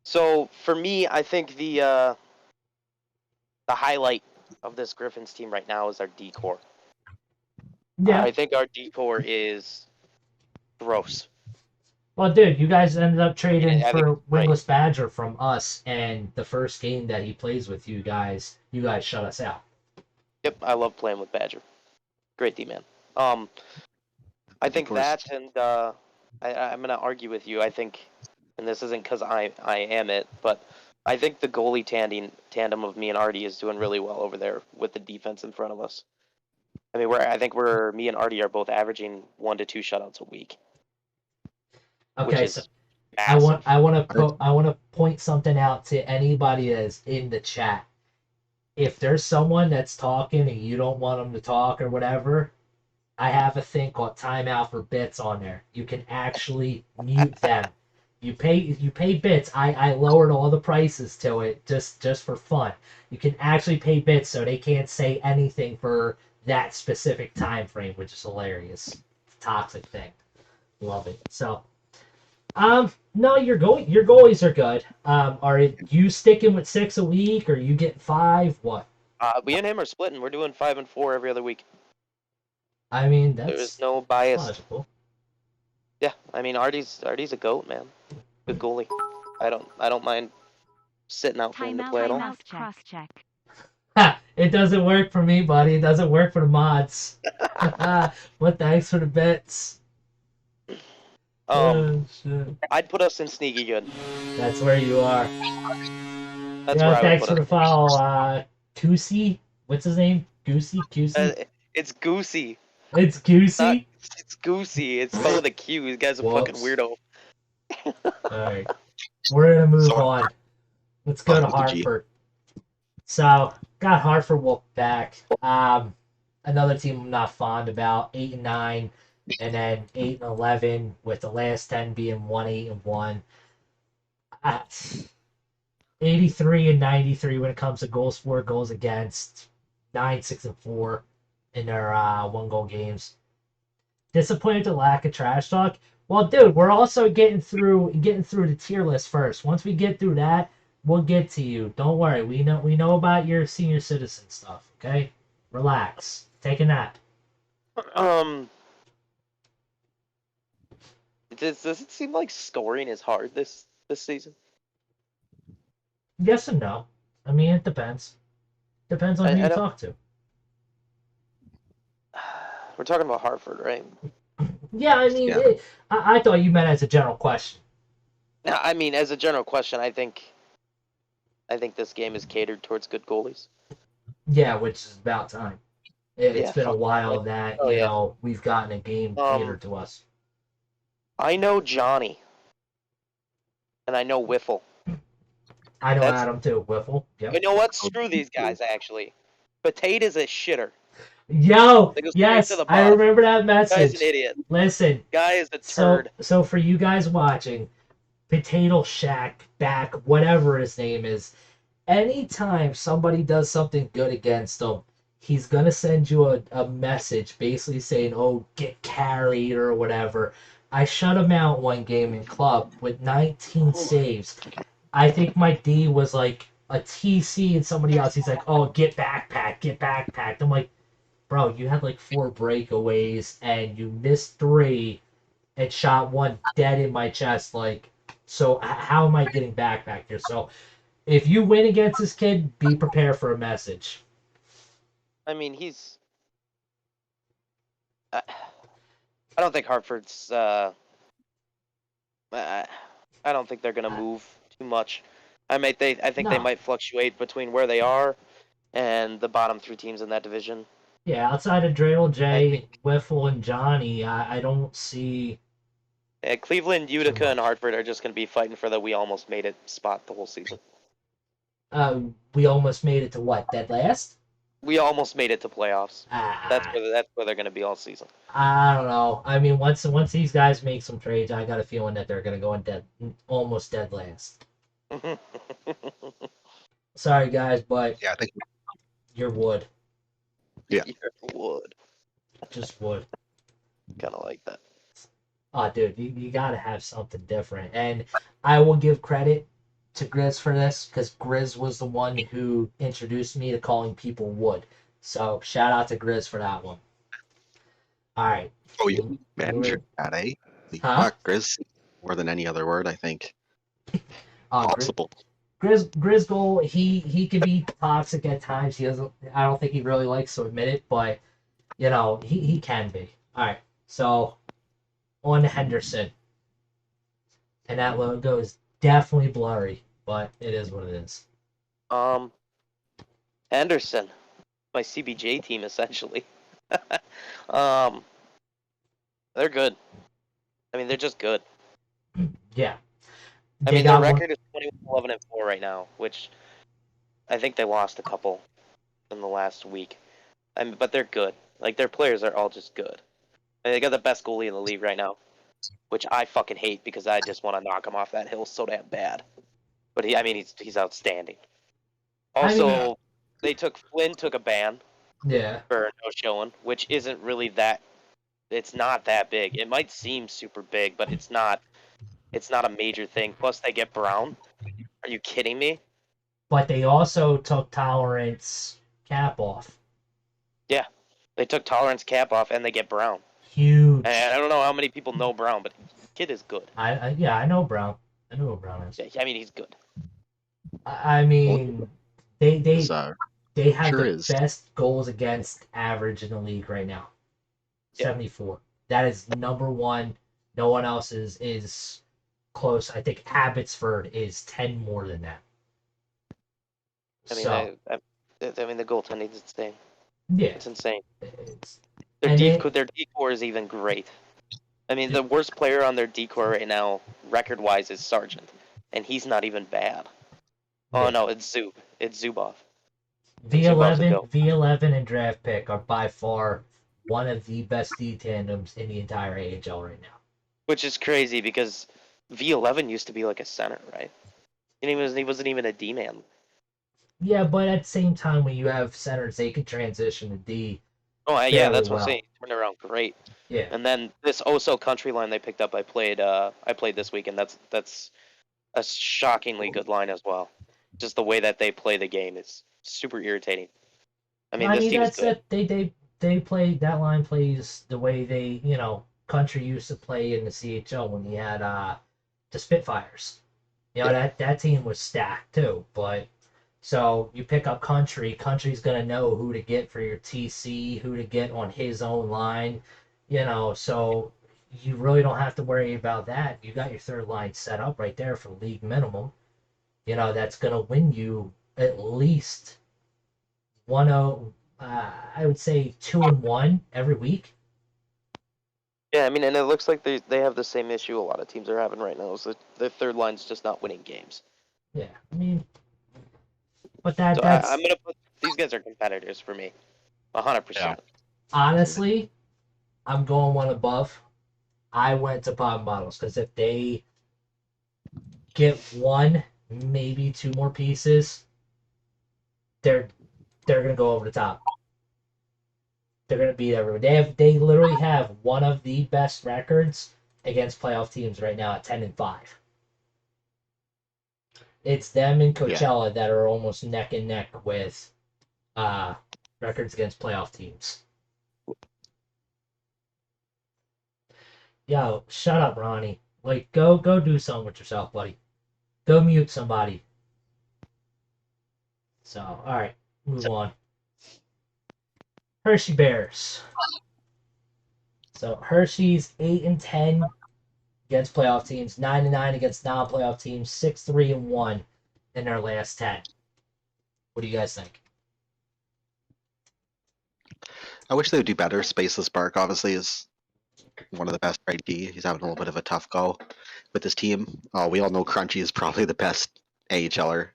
So for me, I think the highlight of this Griffins team right now is our D-core. Yeah. I think our D-core is gross. Well, dude, you guys ended up trading Yeah, for Wingless Badger from us, and the first game that he plays with you guys shut us out. Yep, I love playing with Badger. Great D-man. I think that, and I'm gonna argue with you. I think, and this isn't because I am it, but I think the goalie tandem of me and Artie is doing really well over there with the defense in front of us. I mean, me and Artie are both averaging 1 to 2 shutouts a week. Okay, so massive. I want to point something out to anybody that's in the chat. If there's someone that's talking and you don't want them to talk or whatever, I have a thing called timeout for bits on there. You can actually mute them. You pay bits. I lowered all the prices to it just for fun. You can actually pay bits so they can't say anything for that specific time frame, which is hilarious. It's a toxic thing. Love it. So, No, your goalies are good. Are you sticking with 6 a week, or you get 5? What? Me and him are splitting. We're doing 5 and 4 every other week. I mean, There's no that's bias. logical. Yeah, I mean Artie's a goat, man. Good goalie. I don't mind sitting out for him to play at all. Cross check. Ha! It doesn't work for me, buddy. It doesn't work for the mods. What thanks for the bits. Shit. I'd put us in sneaky good. That's where you are. That's where I would thanks put for us. the follow, Goosey. What's his name? Goosey? It's Goosey. It's Goosey? It's Goosey. It's spelled with a Q. This guy's a fucking weirdo. Alright. We're gonna move on. Let's go to Hartford. So, got Hartford back. Another team I'm not fond about. 8-9, and then 8-11, with the last 10 being 1-8-1. 83 and 93 when it comes to goals for, goals against. 9-6-4 in their 1-goal games. Disappointed the lack of trash talk. Well, dude, we're also getting through the tier list first. Once we get through that, we'll get to you. Don't worry. We know about your senior citizen stuff. Okay, relax. Take a nap. Does it seem like scoring is hard this season? Yes and no. I mean, it depends. Depends on who you talk to. We're talking about Hartford, right? Yeah, I mean, I thought you meant as a general question. I mean, as a general question, I think this game is catered towards good goalies. Yeah, which is about time. It's been a while that we've gotten a game catered to us. I know Johnny, and I know Wiffle. I know Adam too. Wiffle. Yep. You know what? Screw these guys. Actually, Potato's a shitter. Yo, yes, I remember that message. Guy's an idiot. Listen, guy is a turd. So for you guys watching, Potato Shack back, whatever his name is, anytime somebody does something good against him, he's gonna send you a message basically saying, "Oh, get carried" or whatever. I shut him out one game in club with 19 saves. I think my D was like a TC and somebody else. He's like, "Oh, get backpacked." I'm like, bro, you had like 4 breakaways and you missed 3 and shot 1 dead in my chest. Like, so how am I getting back here? So if you win against this kid, be prepared for a message. I mean, I don't think Hartford's. I don't think they're gonna move too much. I think they might fluctuate between where they are and the bottom 3 teams in that division. Yeah, outside of Dreidel, Jay, Wiffle, and Johnny, I don't see. Yeah, Cleveland, Utica, and Hartford are just going to be fighting for the "we almost made it" spot the whole season. We almost made it to what? Dead last? We almost made it to playoffs. That's where they're going to be all season. I don't know. I mean, once these guys make some trades, I got a feeling that they're going to go in almost dead last. Sorry, guys, but I think you're wood. Yeah. You're wood. Just wood. Kind of like that. Oh, dude, you got to have something different. And I will give credit to Grizz for this, because Grizz was the one who introduced me to calling people wood. So shout out to Grizz for that one. All right. Oh, you manager that, eh? Fuck, Grizz, more than any other word, I think. Possible. Grizz goal, he can be toxic at times. He doesn't. I don't think he really likes to admit it, but he can be. All right. So on to Henderson, and that logo is definitely blurry, but it is what it is. Henderson, my CBJ team essentially. They're good. I mean, they're just good. Yeah. I mean, their record is 21-11-4 right now, which I think they lost a couple in the last week. But they're good. Like, their players are all just good. And they got the best goalie in the league right now, which I fucking hate because I just want to knock him off that hill so damn bad. But he's outstanding. Also, Flynn took a ban. Yeah. For no showing, which isn't really that. It's not that big. It might seem super big, but it's not. It's not a major thing. Plus, they get Brown. Are you kidding me? But they also took Tolerance cap off. Yeah, they took Tolerance cap off, and they get Brown. Huge. And I don't know how many people know Brown, but the kid is good. I know Brown. I know who Brown is. Yeah, I mean, he's good. I mean, they have Sure the is. best goals against average in the league right now. Yeah. 74. That is number one. No one else is close. I think Abbotsford is 10 more than that. I mean, So, I mean, the goaltending's insane. yeah. It's insane. It's, Their and decor is even great. I mean, the worst player on their decor right now, record-wise, is Sargent, and he's not even bad. Oh yeah. no, it's Zub. It's Zubov. And Zubov's a V11, go. V11 and draft pick are by far one of the best D tandems in the entire AHL right now. Which is crazy because V11 used to be like a center, right? And he wasn't even a D man. Yeah, but at the same time, when you have centers, they can transition to D. Oh yeah, that's what I'm saying. Turn around great. Yeah. And then this Oso country line they picked up, I played this weekend. That's a shockingly good line as well. Just the way that they play the game is super irritating. I mean, this team is that's good. it. They play, that line plays the way they, country used to play in the CHL when you had the Spitfires. That team was stacked too, but so you pick up country, country's gonna know who to get for your TC, who to get on his own line, so you really don't have to worry about that. You got your third line set up right there for league minimum. That's gonna win you at least 1-0, I would say 2-1 every week. Yeah, I mean, and it looks like they have the same issue a lot of teams are having right now. Is that their third line's just not winning games. Yeah, I mean, but So I'm that's gonna put these guys are competitors for me, 100%. honestly, I'm going one above. I went to Bottom Bottles because if they get one, maybe two more pieces, they're gonna go over the top. They're gonna beat everyone. They literally have one of the best records against playoff teams right now at 10-5. It's them and Coachella that are almost neck and neck with records against playoff teams. Yo, shut up, Ronnie. Like, go do something with yourself, buddy. Go mute somebody. So, all right, move on. Hershey Bears. So Hershey's 8-10 against playoff teams, 9-9 against non-playoff teams, 6-3-1 in their last 10. What do you guys think? I wish they would do better. Spaceless Bark obviously is one of the best right D. He's having a little bit of a tough go with his team. We all know Crunchy is probably the best AHLer,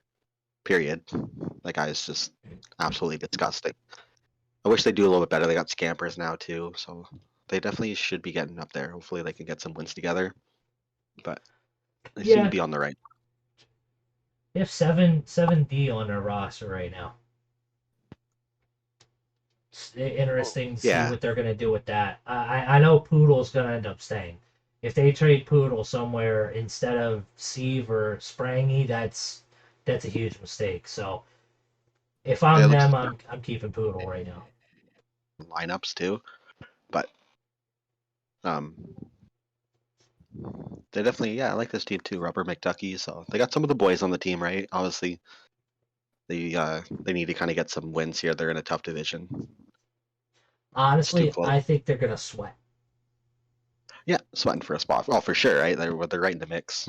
period. That guy is just absolutely disgusting. I wish they do a little bit better. They got Scampers now too, so they definitely should be getting up there. Hopefully they can get some wins together. But they seem to be on the right. They have 7D on their roster right now. It's interesting to see what they're going to do with that. I know Poodle's going to end up staying. If they trade Poodle somewhere instead of Sieve or Sprangy, that's a huge mistake. So if I'm them, I'm keeping Poodle right now. Lineups too, but they definitely, I like this team too. Rubber McDucky, so they got some of the boys on the team, right? Obviously, they need to kind of get some wins here. They're in a tough division. Honestly, I think they're gonna sweat. Yeah, sweating for a spot. Oh, for sure, right? They're right in the mix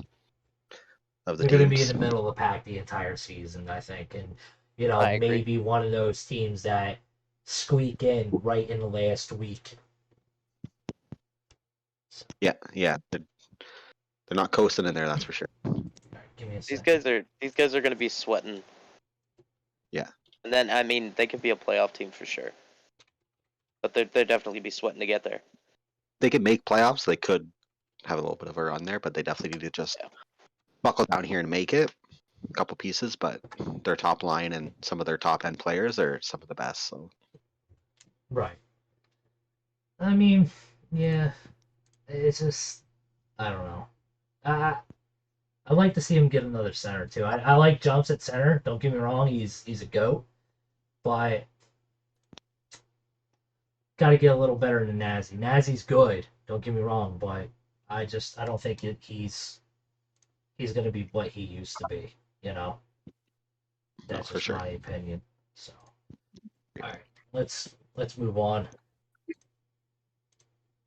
of the They're teams. gonna be in the middle of the pack the entire season, I think, and maybe one of those teams that squeak in right in the last week. Yeah. They're not coasting in there, that's for sure. Give me a These second. guys are gonna be sweating. Yeah. And then I mean they could be a playoff team for sure. But they're definitely be sweating to get there. They could make playoffs. They could have a little bit of a run there, but they definitely need to just buckle down here and make it. A couple pieces, but their top line and some of their top end players are some of the best. So. Right. I mean, yeah, it's just I don't know. I'd like to see him get another center too. I like Jumps at center. Don't get me wrong, he's a goat, but got to get a little better than Nazi. Nazi's good. Don't get me wrong, but I don't think he's gonna be what he used to be. You know, that's just my opinion. So, all right, let's move on.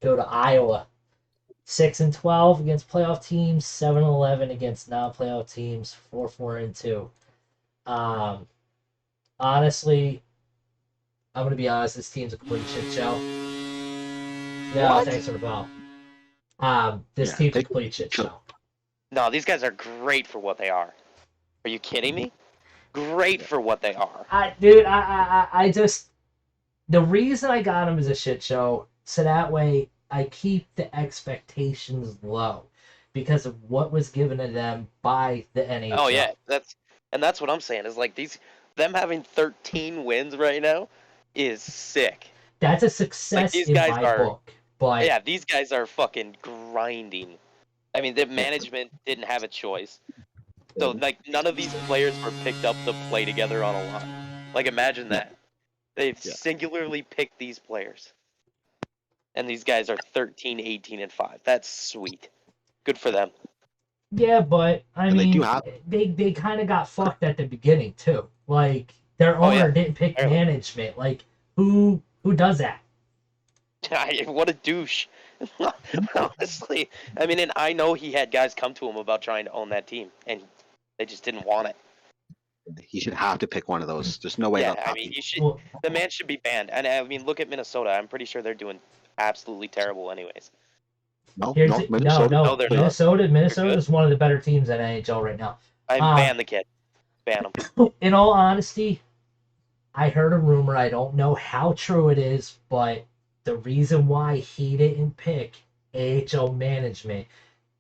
Go to Iowa. 6-12 against playoff teams, 7-11 against non-playoff teams, 4-4-2. Honestly, I'm gonna be honest. This team's a complete shit show. Yeah, what? Thanks for the bell. This team's a complete shit show. No, these guys are great for what they are. Are you kidding me? Great for what they are. I just the reason I got them as a shit show, so that way I keep the expectations low because of what was given to them by the NHL. Oh yeah, that's what I'm saying is like them having 13 wins right now is sick. That's a success in my book. But yeah, these guys are fucking grinding. I mean, the management didn't have a choice. So like none of these players were picked up to play together on a line. Like imagine that. They've singularly picked these players. And these guys are 13, 18, and 5. That's sweet. Good for them. Yeah, but I mean, they kind of got fucked at the beginning too. Like their owner didn't pick management. Like who does that? What a douche. Honestly, I mean, and I know he had guys come to him about trying to own that team, and they just didn't want it. He should have to pick one of those. There's no way. Yeah, I mean, the man should be banned. And I mean, look at Minnesota. I'm pretty sure they're doing absolutely terrible, anyways. No, Minnesota is one of the better teams in NHL right now. I ban the kid. Ban him. In all honesty, I heard a rumor. I don't know how true it is, but the reason why he didn't pick AHL management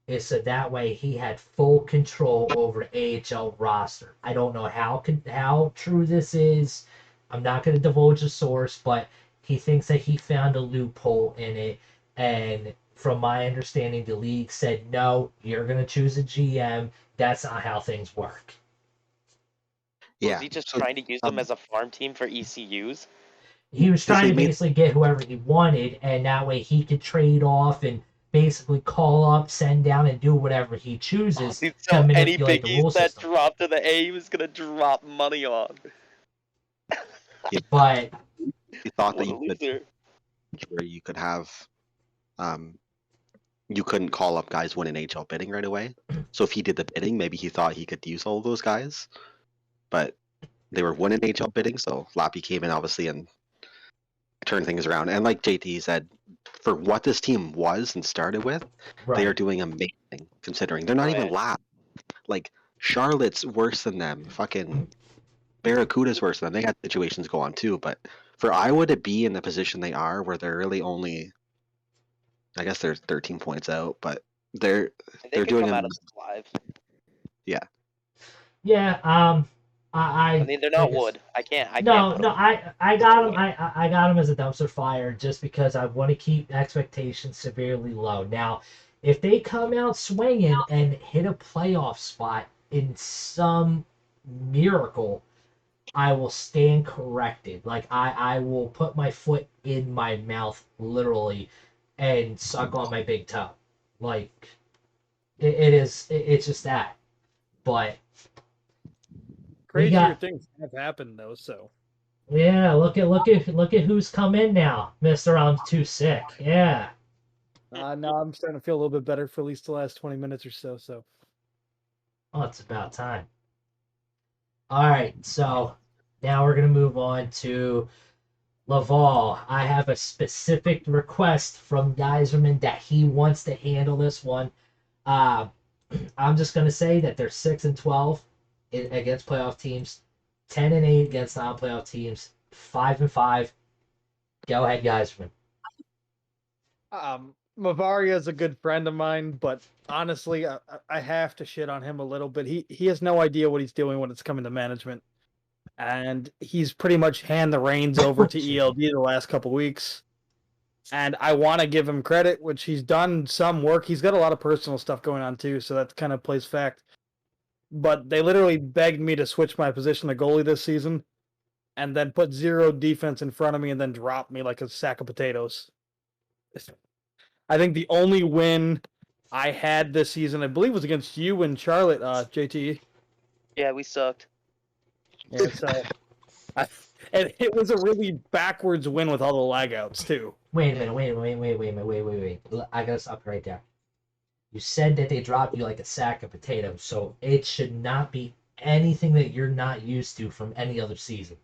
is so that way he had full control over the AHL roster. I don't know how true this is. I'm not going to divulge a source, but he thinks that he found a loophole in it. And from my understanding, the league said, no, you're going to choose a GM. That's not how things work. Yeah. Was he just trying to use them as a farm team for ECUs? He was trying to basically get whoever he wanted, and that way he could trade off and basically call up, send down, and do whatever he chooses to manipulate the rule system. That drop to the A, he was going to drop money on. But he thought that you could have, you couldn't call up guys winning HL bidding right away. So if he did the bidding, maybe he thought he could use all of those guys, but they were winning HL bidding. So Lappy came in obviously and turned things around. And like JT said, for what this team was and started with, they are doing amazing considering they're not even last. Like Charlotte's worse than them. Fucking Barracuda's worse than them. They got situations go on too, but for Iowa to be in the position they are, where they're really only, I guess they're 13 points out, but they're doing come out of live. Yeah. Yeah. I mean, they're not wood. I can't. I got them. I got them as a dumpster fire just because I want to keep expectations severely low. Now, if they come out swinging and hit a playoff spot in some miracle, I will stand corrected. Like I will put my foot in my mouth literally and suck on my big toe. Like it's just that. But crazier things have happened though, so yeah, look at who's come in now, Mr. I'm too sick. Yeah. No, I'm starting to feel a little bit better for at least the last 20 minutes or so. Oh, it's about time. All right, so now we're gonna move on to Laval. I have a specific request from Geiserman that he wants to handle this one. I'm just gonna say that they're 6-12 against playoff teams, 10-8 against non-playoff teams, 5-5. Go ahead, Geiserman. Mavaria is a good friend of mine, but honestly, I have to shit on him a little bit. He has no idea what he's doing when it's coming to management, and he's pretty much hand the reins over to ELD the last couple weeks. And I want to give him credit, which he's done some work. He's got a lot of personal stuff going on too, so that kind of plays fact. But they literally begged me to switch my position to goalie this season, and then put 0 defense in front of me, and then drop me like a sack of potatoes. I think the only win I had this season, I believe, was against you and Charlotte, JT. Yeah, we sucked. Yeah, so and it was a really backwards win with all the lag outs too. Wait a minute. I gotta stop right there. You said that they dropped you like a sack of potatoes, so it should not be anything that you're not used to from any other season.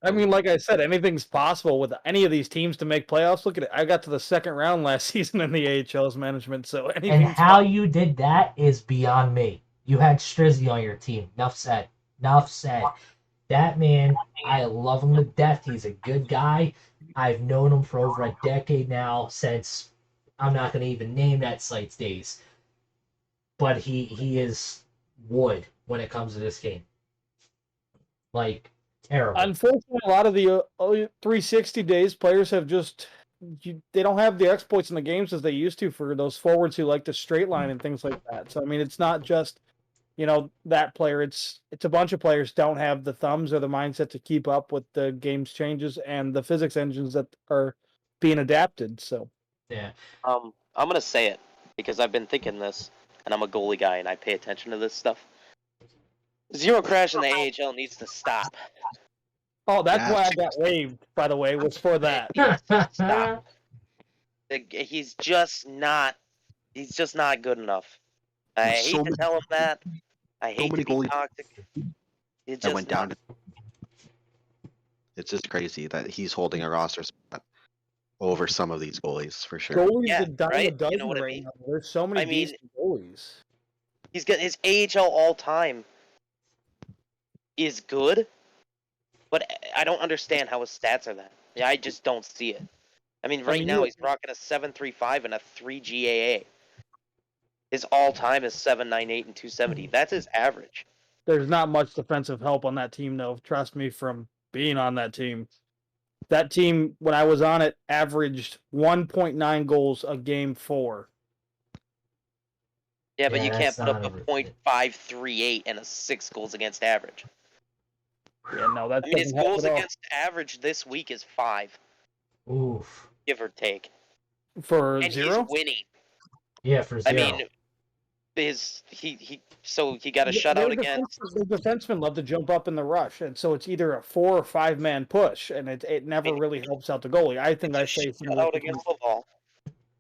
I mean, like I said, anything's possible with any of these teams to make playoffs. Look at it. I got to the second round last season in the AHL's management, so anything's And how possible. you did that is beyond me. You had Strizzy on your team. Enough said. That man, I love him to death. He's a good guy. I've known him for over a decade now, since I'm not going to even name that site's days. But he is wood when it comes to this game. Like, terrible. Unfortunately, a lot of the 360 days players have just they don't have the exploits in the games as they used to for those forwards who like to straight line and things like that. So I mean, it's not just that player. It's a bunch of players don't have the thumbs or the mindset to keep up with the game's changes and the physics engines that are being adapted. So yeah. I'm gonna say it because I've been thinking this, and I'm a goalie guy, and I pay attention to this stuff. Zero crash in the AHL needs to stop. Oh, that's why I got waived, by the way, was for that. Stop. He's just not good enough. I hate to tell him that. I hate to be toxic. It just went down. It's just crazy that he's holding a roster spot over some of these goalies for sure. Goalies a dime a dozen You know what I right mean? now. There's so many decent goalies. He's got his AHL all time is good, but I don't understand how his stats are that. Yeah, I just don't see it. I mean, right now he's rocking a 7.35 and a 3 GAA. His all-time is 7.98 and 270. That's his average. There's not much defensive help on that team, though. Trust me, from being on that team. That team, when I was on it, averaged 1.9 goals a game for. Yeah, but you can't put up a .538 and a 6 goals against average. Yeah, no, that I mean, his goals against average this week is 5. Oof. Give or take. For 0? He's winning. Yeah, for 0. I mean, he got a shutout against. The defensemen love to jump up in the rush, and so it's either a 4 or 5 man push, and it never really helps out the goalie. I think I say shutout against Laval.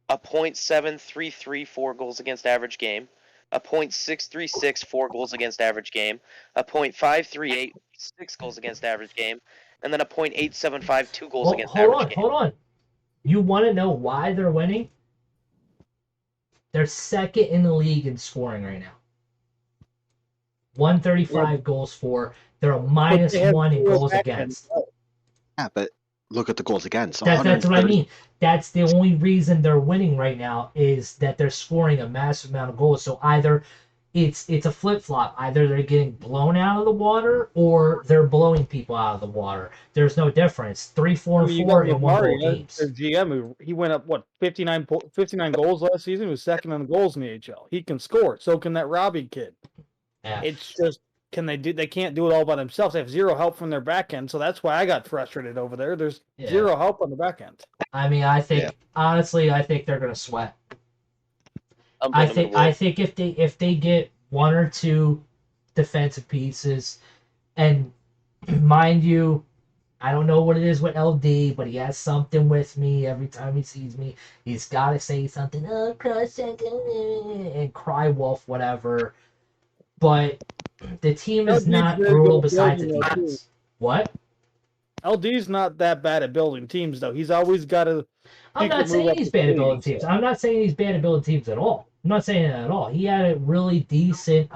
A .733 4 goals against average game. A .636 4 goals against average game. A .538 6 goals against average game, and then a .875 2 goals against average game. Hold on. You want to know why they're winning? They're second in the league in scoring right now. 135 goals for. They're a -1 in goals against. Yeah, but look at the goals against. That's what I mean. That's the only reason they're winning right now, is that they're scoring a massive amount of goals. So either it's a flip-flop. Either they're getting blown out of the water or they're blowing people out of the water. There's no difference. 3, 4, and 4 in one-goal teams. Their GM, he went up, 59 goals last season? He was second in the goals in the AHL. He can score. So can that Robbie kid. Yeah. It's just, they can't do it all by themselves. They have 0 help from their back end, so that's why I got frustrated over there. There's 0 help on the back end. I mean, honestly, I think they're going to sweat. I think if they get 1 or 2 defensive pieces, and mind you, I don't know what it is with LD, but he has something with me every time he sees me. He's got to say something, and cry wolf, whatever. But the team is not brutal besides the defense. What? LD's not that bad at building teams, though. He's always got to. I'm not saying he's bad at building teams. I'm not saying he's bad at building teams at all. I'm not saying that at all. He had a really decent,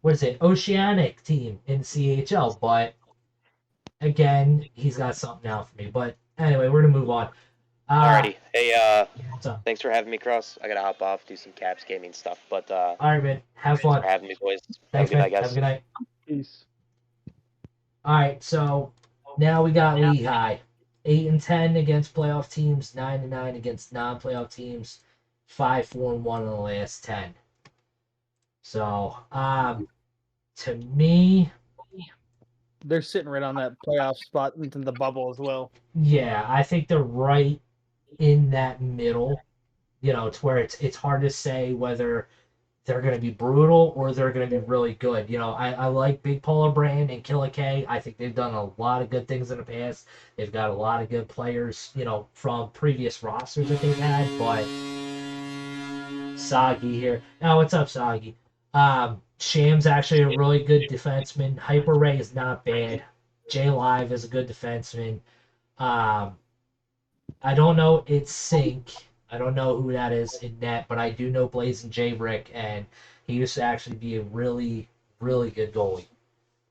Oceanic team in CHL, but again, he's got something out for me. But anyway, we're gonna move on. Alrighty. Hey, what's up? Thanks for having me, Cross. I gotta hop off, do some Caps gaming stuff, but all right, man. Have fun. Thanks for having me, boys. Thanks, man. Have a good night. Peace. All right, so now we got Lehigh. 8-10 against playoff teams, 9-9 against non-playoff teams, 5-4-1 in the last 10. So, to me, they're sitting right on that playoff spot into the bubble as well. yeah, I think they're right in that middle. To where it's hard to say whether they're going to be brutal or they're going to be really good. I like Big Polar Brand and Killer K. I think they've done a lot of good things in the past. They've got a lot of good players, from previous rosters that they've had. But Soggy here. Oh, what's up, Soggy? Sham's actually a really good defenseman. Hyper Ray is not bad. J Live is a good defenseman. Um, I don't know its Sink. I don't know who that is in net, but I do know Blazing J Rick, and he used to actually be a really, really good goalie.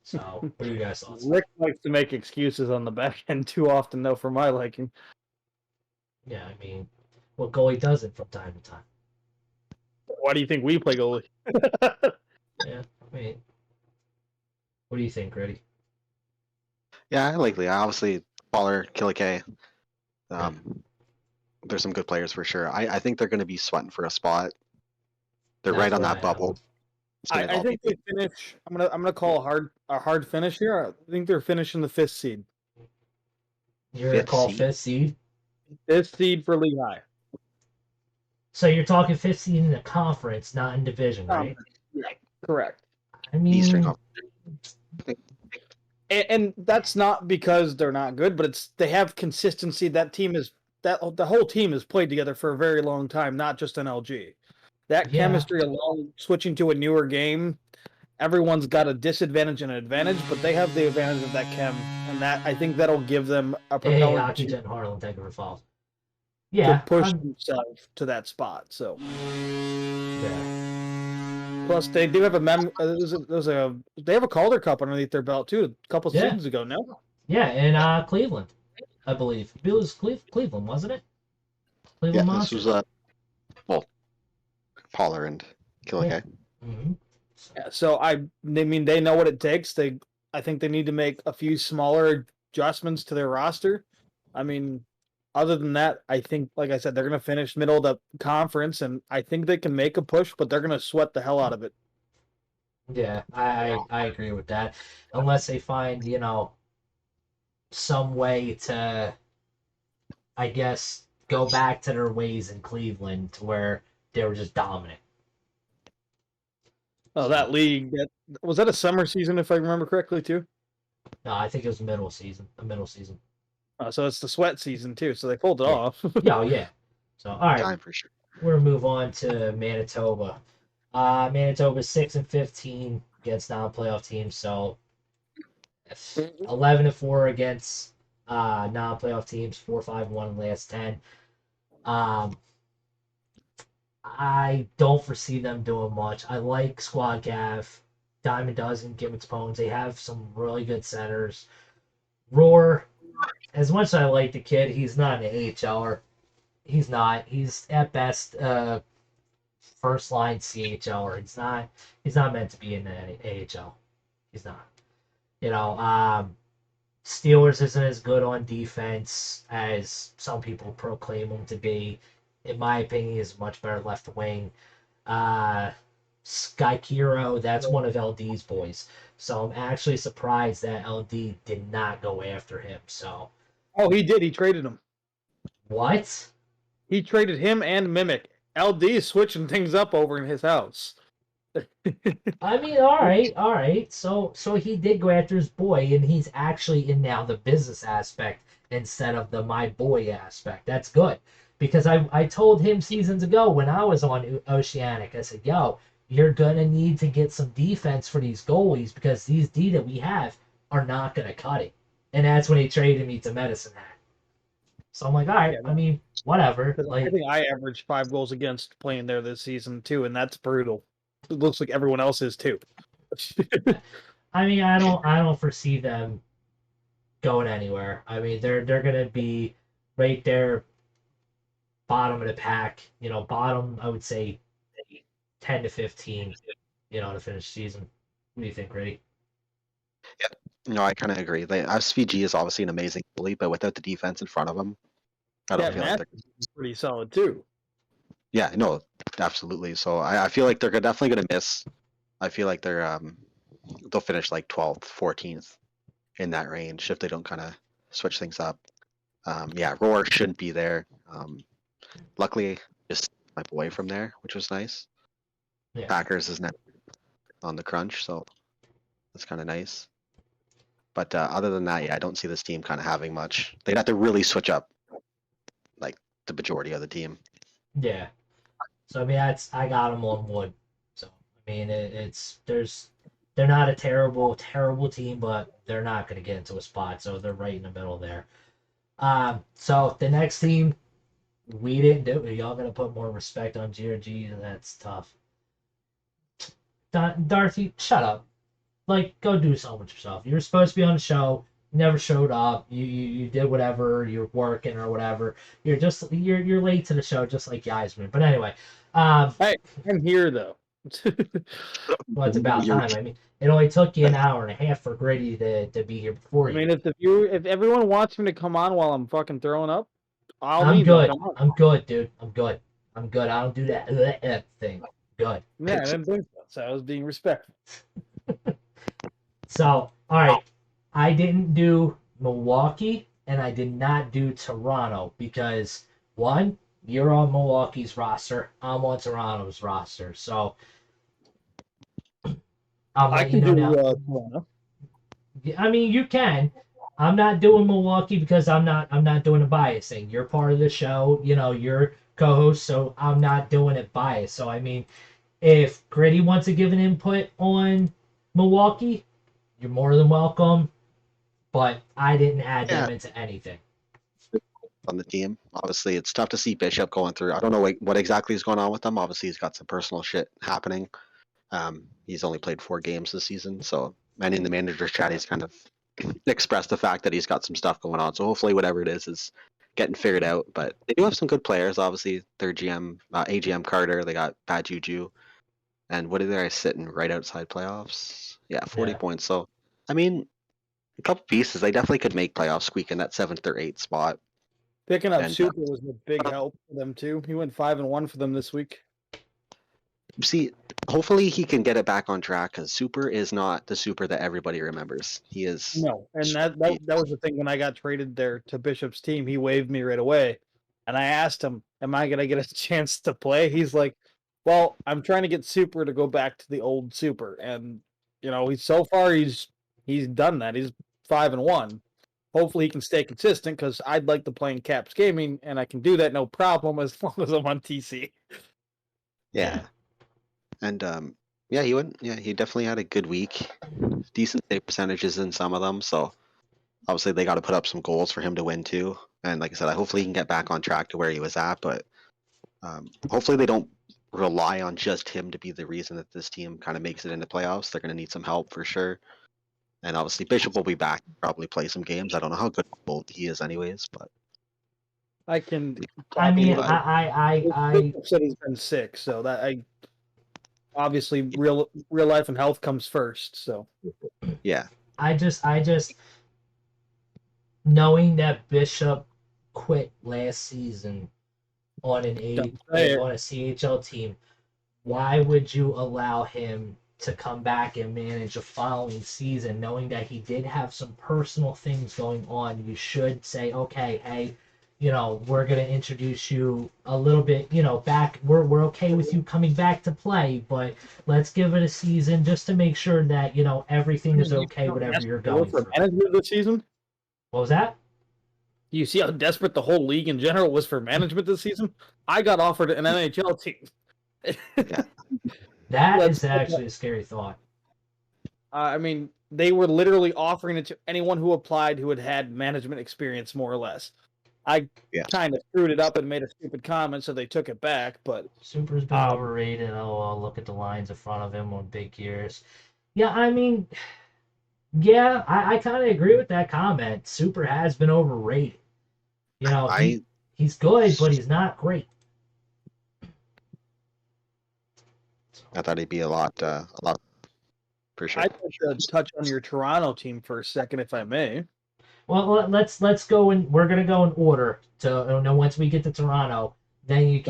So, what are you guys' thoughts? Rick likes to make excuses on the back end too often, though, for my liking. Yeah, I mean, what goalie doesn't from time to time? Why do you think we play goalie? Yeah, I mean, what do you think, Gritty? Yeah, likely. Obviously, Baller, Killer K. There's some good players for sure. I think they're going to be sweating for a spot. They're That's right on what that I bubble. I think they finish. I'm gonna call a hard finish here. I think they're finishing the 5th seed. You're going to call 5th seed? 5th seed for Lehigh. So you're talking 5th seed in the conference, not in division, right? Yeah, correct. I mean, Eastern Conference. And that's not because they're not good, but they have consistency. That team is the whole team has played together for a very long time, not just an LG. That chemistry alone, switching to a newer game, everyone's got a disadvantage and an advantage, but they have the advantage of that chem, and that I think that'll give them a propellant Hockey Jet Harlan, thank you for falls. Yeah, to push themselves to that spot. So, yeah. Plus, they do have they have a Calder Cup underneath their belt too. A couple seasons ago, no? Yeah, in Cleveland, I believe. It was Cleveland, wasn't it? Cleveland Monsters. This was Poller and Killer K. Mm-hmm. Yeah, so I mean, they know what it takes. I think they need to make a few smaller adjustments to their roster. I mean, other than that, I think, like I said, they're going to finish middle of the conference, and I think they can make a push, but they're going to sweat the hell out of it. Yeah, I agree with that. Unless they find, some way to, I guess, go back to their ways in Cleveland to where they were just dominant. Oh, that league, was that a summer season, if I remember correctly, too? No, I think it was a middle season. So it's the sweat season, too, so they pulled it off. Yeah. So, all right. Time for sure. We're going to move on to Manitoba. Manitoba's 6-15 against non-playoff teams, so 11-4 against non-playoff teams, 4-5-1 in the last 10. I don't foresee them doing much. I like Squad Gav. Diamond doesn't give its ponies. They have some really good centers. Roar, as much as I like the kid, he's not an AHLer. He's not. He's at best first line CHLer. He's not meant to be in the AHL. He's not. Steelers isn't as good on defense as some people proclaim him to be. In my opinion, he's much better left wing. Skykiro, that's one of LD's boys. So I'm actually surprised that LD did not go after him. So. Oh, he did. He traded him. What? He traded him and Mimic. LD is switching things up over in his house. I mean, all right. So he did go after his boy, and he's actually in now the business aspect instead of the my boy aspect. That's good. Because I told him seasons ago when I was on Oceanic, I said, yo, you're going to need to get some defense for these goalies because these D that we have are not going to cut it. And that's when he traded me to Medicine Hat. So I'm like, all right, I mean, whatever. Like, I think I averaged 5 goals against playing there this season, too, and that's brutal. It looks like everyone else is, too. I mean, I don't foresee them going anywhere. I mean, they're going to be right there bottom of the pack, bottom, I would say 10 to 15, to finish the season. What do you think, Ray? Yeah, no, I kind of agree. SVG is obviously an amazing but without the defense in front of them, I don't feel like they're pretty solid too. Yeah, no, absolutely. So I feel like they're definitely going to miss. I feel like they'll finish like 12th, 14th in that range if they don't kind of switch things up. Yeah, Roar shouldn't be there. Luckily, just away from there, which was nice. Yeah. Packers is now on the crunch, so that's kind of nice. But other than that, yeah, I don't see this team kind of having much. They'd have to really switch up, like the majority of the team. Yeah. So I mean, I got them on wood. So I mean, they're not a terrible team, but they're not going to get into a spot. So they're right in the middle there. So the next team, we didn't do it. Y'all gonna put more respect on GRG? That's tough. Darcy, shut up. Like, go do something with yourself. You were supposed to be on the show. You never showed up. You did whatever. You're working or whatever. You're late to the show, just like Yasmin. But anyway, hey, I'm here though. well, it's about time. I mean, it only took you an hour and a half for Gritty to be here before you. I mean, if everyone wants me to come on while I'm fucking throwing up, I'm good. I'm good, dude. I'm good. I don't do that thing. Good. Yeah, I didn't think so. So I was being respectful. So, all right. I didn't do Milwaukee and I did not do Toronto because, one, you're on Milwaukee's roster. I'm on Toronto's roster. So, I can do Toronto. I mean, you can. I'm not doing Milwaukee because I'm not doing a bias thing. You're part of the show. You're co-host, so I'm not doing it biased. So, I mean, if Gritty wants to give an input on Milwaukee, you're more than welcome. But I didn't add them into anything. On the team, obviously, it's tough to see Bishop going through. I don't know what exactly is going on with him. Obviously, he's got some personal shit happening. He's only played 4 games this season, so and in the manager's chat, he's kind of expressed the fact that he's got some stuff going on. So hopefully, whatever it is getting figured out. But they do have some good players. Obviously, their GM, AGM Carter, they got Bad Juju, and what are they sitting right outside playoffs? Yeah, 40 points. So I mean, a couple pieces. They definitely could make playoffs, squeak in that 7th or 8th spot. Picking up Super was a big help for them too. He went 5-1 for them this week. See, hopefully he can get it back on track because Super is not the Super that everybody remembers. He is and that was the thing when I got traded there to Bishop's team. He waved me right away, and I asked him, "Am I gonna get a chance to play?" He's like, "Well, I'm trying to get Super to go back to the old Super," and he's done that. He's 5-1. Hopefully he can stay consistent because I'd like to play in Caps Gaming, and I can do that no problem as long as I'm on TC. Yeah. And he definitely had a good week. Decent save percentages in some of them, so obviously they got to put up some goals for him to win too. And like I said, hopefully he can get back on track to where he was at, but hopefully they don't rely on just him to be the reason that this team kind of makes it into playoffs. They're going to need some help for sure. And obviously Bishop will be back, probably play some games. I don't know how good he is anyways, but I can. I mean, I said he's been sick, so that obviously real life and health comes first. So yeah, I just knowing that Bishop quit last season on on a CHL team, why would you allow him to come back and manage a following season, knowing that he did have some personal things going on? You should say, okay, hey, we're going to introduce you a little bit, back. We're okay with you coming back to play, but let's give it a season just to make sure that, everything is okay, whatever you're going through. Management this season? What was that? You see how desperate the whole league in general was for management this season? I got offered an NHL team. Yeah. That is actually a scary thought. I mean, they were literally offering it to anyone who applied who had management experience, more or less. I kind of screwed it up and made a stupid comment, so they took it back. But Super's been overrated. Look at the lines in front of him on big years. Yeah, I mean, I kind of agree with that comment. Super has been overrated. He's good, but he's not great. I thought he'd be a lot for sure. I'd like to touch on your Toronto team for a second, if I may. Well, let's go in. We're gonna go in order. So and then once we get to Toronto, then you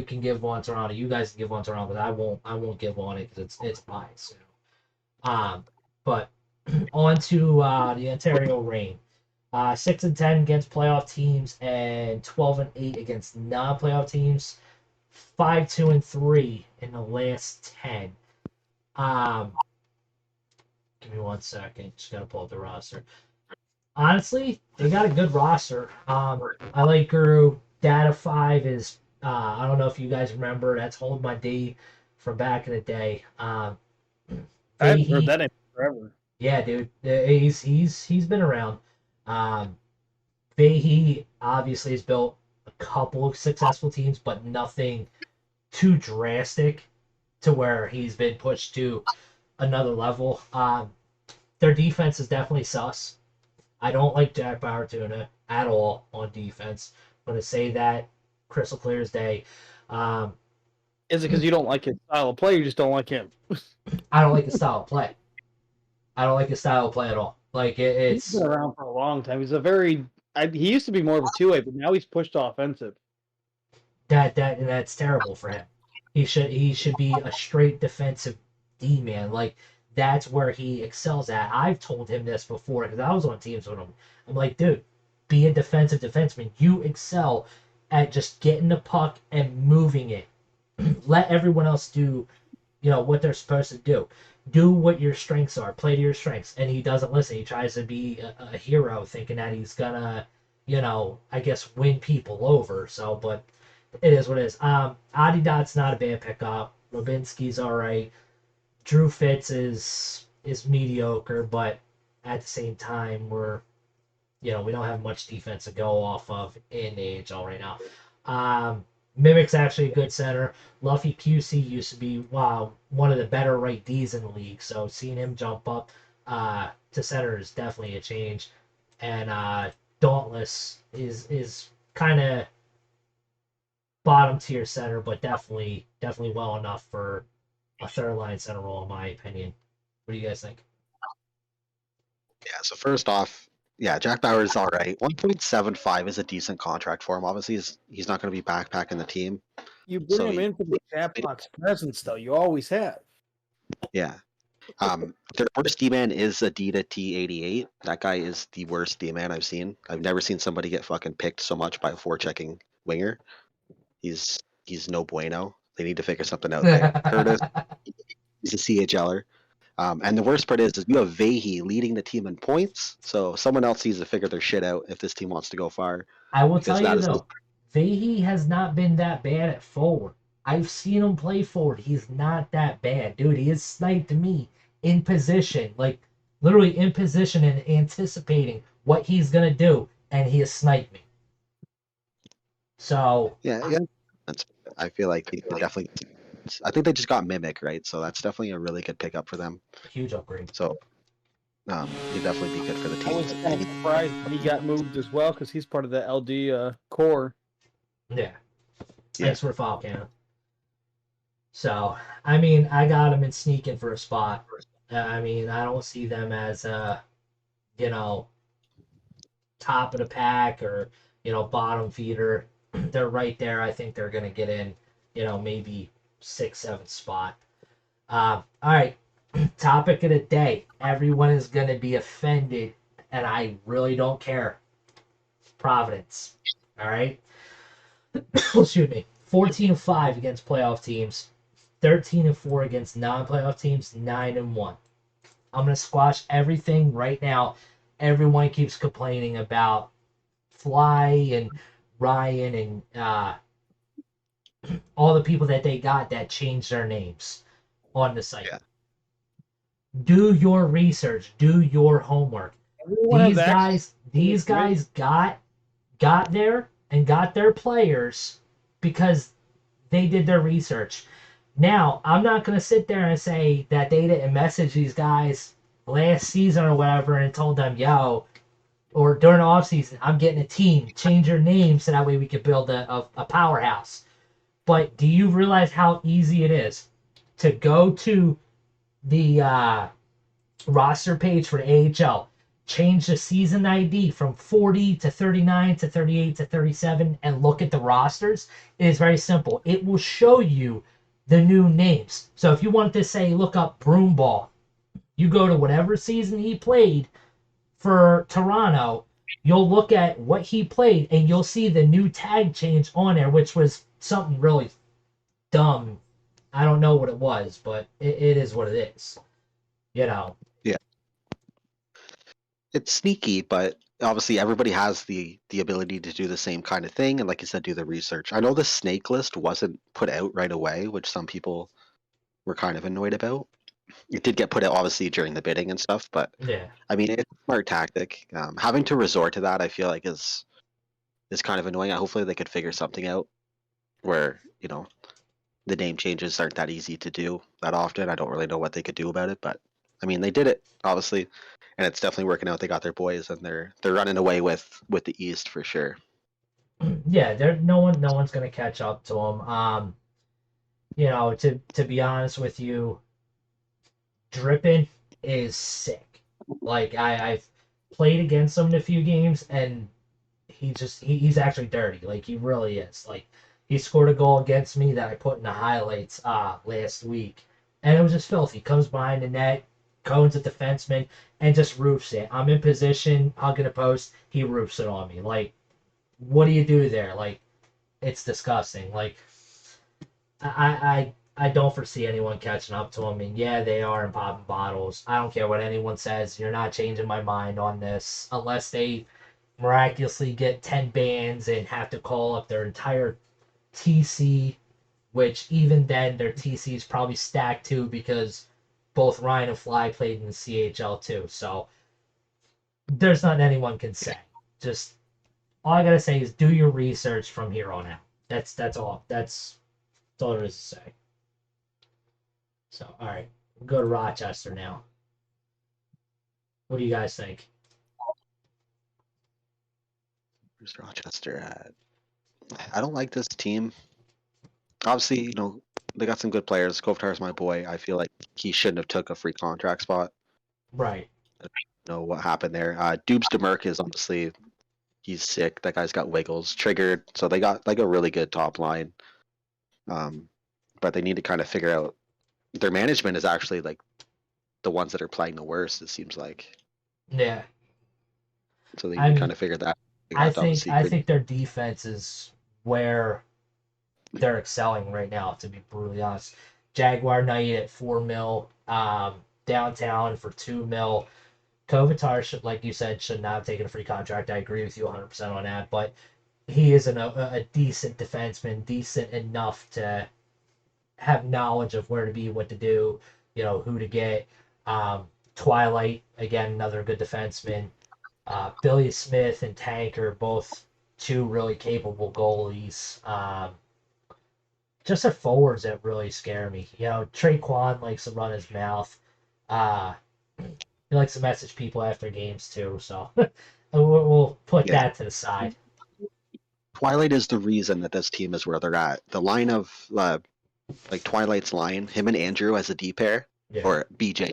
can give one Toronto. You guys can give one Toronto, but I won't give one because it's biased. But on to the Ontario Reign. 6-10 against playoff teams and 12-8 against non-playoff teams. 5-2-3 in the last 10. Give me 1 second. Just gotta pull up the roster. Honestly, they got a good roster. I like Guru. Data 5 is I don't know if you guys remember. That's Hold My D from back in the day. I haven't heard that name forever. Yeah, dude. He's been around. Fahey obviously has built a couple of successful teams, but nothing too drastic to where he's been pushed to another level. Their defense is definitely sus. I don't like Jack Bauer Tuna at all on defense. I'm going to say that crystal clear as day. Is it because you don't like his style of play, or you just don't like him? I don't like his style of play. I don't like his style of play at all. Like it's he's been around for a long time. He's he used to be more of a two-way, but now he's pushed to offensive. That's terrible for him. He should be a straight defensive D man. Like that's where he excels at. I've told him this before because I was on teams with him. I'm like, dude, be a defensive defenseman. You excel at just getting the puck and moving it. Let everyone else do, what they're supposed to do. Do what your strengths are. Play to your strengths. And he doesn't listen. He tries to be a hero, thinking that he's gonna, I guess win people over. So, but it is what it is. Adidot's not a bad pickup. Robinski's all right. Drew Fitz is mediocre, but at the same time, we don't have much defense to go off of in the AHL right now. Mimic's actually a good center. Luffy QC used to be one of the better right Ds in the league, so seeing him jump up to center is definitely a change. And Dauntless is kind of bottom tier center, but definitely well enough for a third line center role, in my opinion. What do you guys think? Yeah, so first off, yeah, Jack Bauer is all right. 1.75 is a decent contract for him. Obviously, he's not going to be backpacking the team. You bring him in for the chat box presence, though. You always have. Yeah. Their worst D-man is Adida T88. That guy is the worst D-man I've seen. I've never seen somebody get fucking picked so much by a forechecking winger. He's no bueno. They need to figure something out there. Curtis, he's a CHLer. And the worst part is you have Vahey leading the team in points, so someone else needs to figure their shit out if this team wants to go far. I will tell you though, Vahey has not been that bad at forward. I've seen him play forward. He's not that bad, dude. He has sniped me in position, like literally in position and anticipating what he's gonna do, and he has sniped me. So yeah, I feel like he could definitely. I think they just got Mimic, right? So that's definitely a really good pickup for them. Huge upgrade. So he'd definitely be good for the team. I was kind of surprised he got moved as well because he's part of the LD core. Yeah. Thanks for the file, Cannon. So, I mean, I got him in sneaking for a spot. I mean, I don't see them as top of the pack or, bottom feeder. They're right there. I think they're going to get in, maybe 6th, 7th spot. All right. Topic of the day. Everyone is going to be offended, and I really don't care. Providence. All right. Excuse me. 14-5 against playoff teams. 13-4 against non-playoff teams. 9-1. I'm going to squash everything right now. Everyone keeps complaining about Fly and Ryan and all the people that they got that changed their names on the site. Yeah. Do your research. Do your homework. These guys got there and got their players because they did their research. Now, I'm not going to sit there and say that they didn't message these guys last season or whatever and told them, yo, or during the offseason, I'm getting a team, change your name so that way we can build a powerhouse. But do you realize how easy it is to go to the roster page for the AHL, change the season ID from 40 to 39 to 38 to 37 and look at the rosters, it is very simple. It will show you the new names. So if you want to say, look up Broomball, you go to whatever season he played for Toronto, you'll look at what he played and you'll see the new tag change on there, which was something really dumb. I don't know what it was, but it is what it is. You know. Yeah. It's sneaky, but obviously everybody has the ability to do the same kind of thing, and like you said, do the research. I know the snake list wasn't put out right away, which some people were kind of annoyed about. It did get put out obviously during the bidding and stuff, but Yeah. I mean it's a smart tactic. Having to resort to that, I feel like is kind of annoying. Hopefully they could figure something out where the name changes aren't that easy to do that often. I don't really know what they could do about it, but I mean they did it obviously, and it's definitely working out. They got their boys, and they're running away with the East for sure. Yeah, no one's gonna catch up to them. To be honest with you, Drippin is sick. Like I've played against him in a few games, and he's actually dirty. Like he really is. Like he scored a goal against me that I put in the highlights last week, and it was just filthy. Comes behind the net, cones a defenseman, and just roofs it. I'm in position, hugging a post, he roofs it on me. Like, what do you do there? Like, it's disgusting. Like, I don't foresee anyone catching up to him. And yeah, they are in popping bottles. I don't care what anyone says. You're not changing my mind on this unless they miraculously get 10 bans and have to call up their entire TC, which even then their TC is probably stacked too because both Ryan and Fly played in the CHL too. So there's nothing anyone can say. Just all I gotta say is do your research from here on out. That's all. That's all there is to say. So all right, we'll go to Rochester now. What do you guys think? Where's Rochester at? I don't like this team. Obviously, they got some good players. Kopitar's my boy. I feel like he shouldn't have took a free contract spot. Right. I don't know what happened there. Dubes DeMerc is honestly, he's sick. That guy's got wiggles. Triggered. So they got like a really good top line. But they need to kind of figure out their management is actually like the ones that are playing the worst, it seems like. Yeah. So they need to kind of figure that. I think their defense is where they're excelling right now, to be brutally honest. Jaguar Knight at 4 mil, downtown for 2 mil. Kopitar should, like you said, should not have taken a free contract. I agree with you 100% on that, but he is a decent defenseman, decent enough to have knowledge of where to be, what to do, who to get. Twilight, again, another good defenseman. Billy Smith and Tank are both two really capable goalies. Just their forwards that really scare me. Traquan likes to run his mouth. He likes to message people after games too. So we'll put that to the side. Twilight is the reason that this team is where they're at. The line of like Twilight's line, him and Andrew as a D pair or BJ,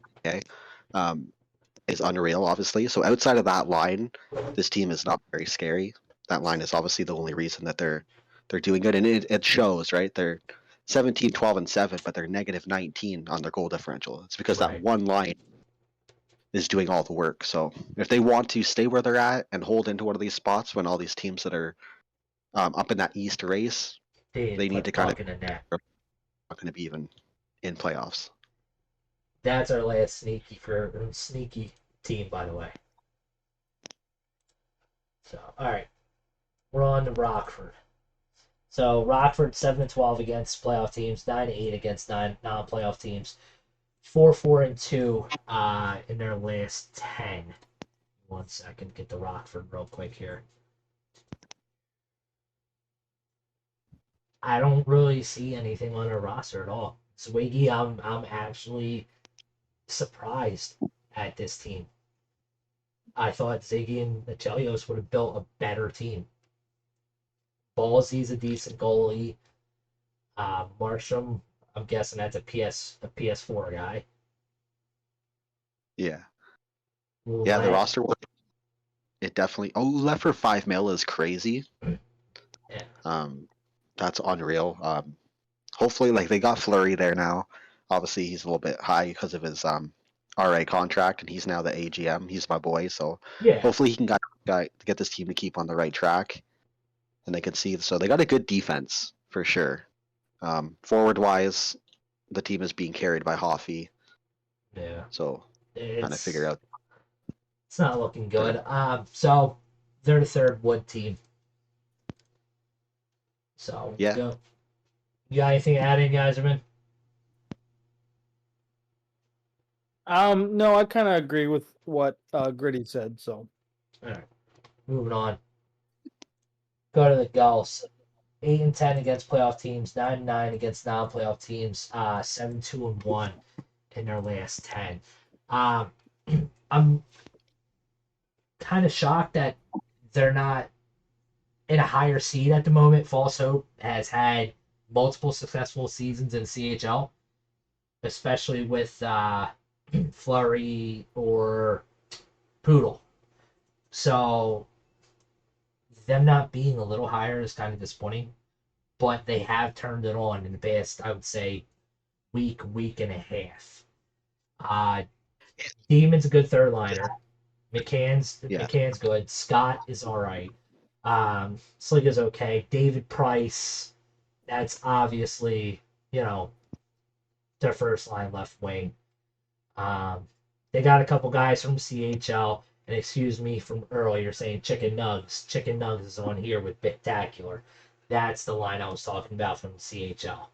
is unreal, obviously. So outside of that line, this team is not very scary. That line is obviously the only reason that they're doing good, and it shows, right? They're 17, 12, and 7, but they're negative 19 on their goal differential. It's because that one line is doing all the work. So if they want to stay where they're at and hold into one of these spots when all these teams that are up in that East race, they need to kind of not going to be even in playoffs. That's our last sneaky team, by the way. So, all right, we're on to Rockford. So Rockford 7-12 against playoff teams, 9-8 against non-playoff teams, 4-4-2 in their last 10. 1 second, get to Rockford real quick here. I don't really see anything on their roster at all. Swiggy, I'm actually surprised at this team. I thought Ziggy and Chelios would have built a better team. Ballsy's a decent goalie. Marsham, I'm guessing that's a PS4 guy. Yeah. Yeah, the Left. roster, it definitely. Oh, left for 5 mil is crazy. Yeah. That's unreal. Hopefully, like they got Fleury there now. Obviously, he's a little bit high because of his RA contract, and he's now the AGM. He's my boy, so Yeah. hopefully he can get this team to keep on the right track, and they can see. So they got a good defense for sure. Forward wise, the team is being carried by Hoffy. Yeah. So kind of figure out. It's not looking good. So they're the third wood team. So Yeah. go. You got anything to add in, Geyserman? No, I kind of agree with what Gritty said. So, all right, moving on. Go to the Gulls. 8-10 against playoff teams, 9-9 against non-playoff teams, 7-2-1 in their last 10. I'm kind of shocked that they're not in a higher seed at the moment. False Hope has had multiple successful seasons in the CHL, especially with Flurry or Poodle. So them not being a little higher is kind of disappointing, but they have turned it on in the past, I would say, week and a half. Demon's a good third liner. McCann's good. Scott is all right. Slick is okay. David Price, that's obviously, their first line left wing. They got a couple guys from CHL, and excuse me from earlier saying Chicken Nugs. Chicken Nugs is on here with Spectacular. That's the line I was talking about from CHL.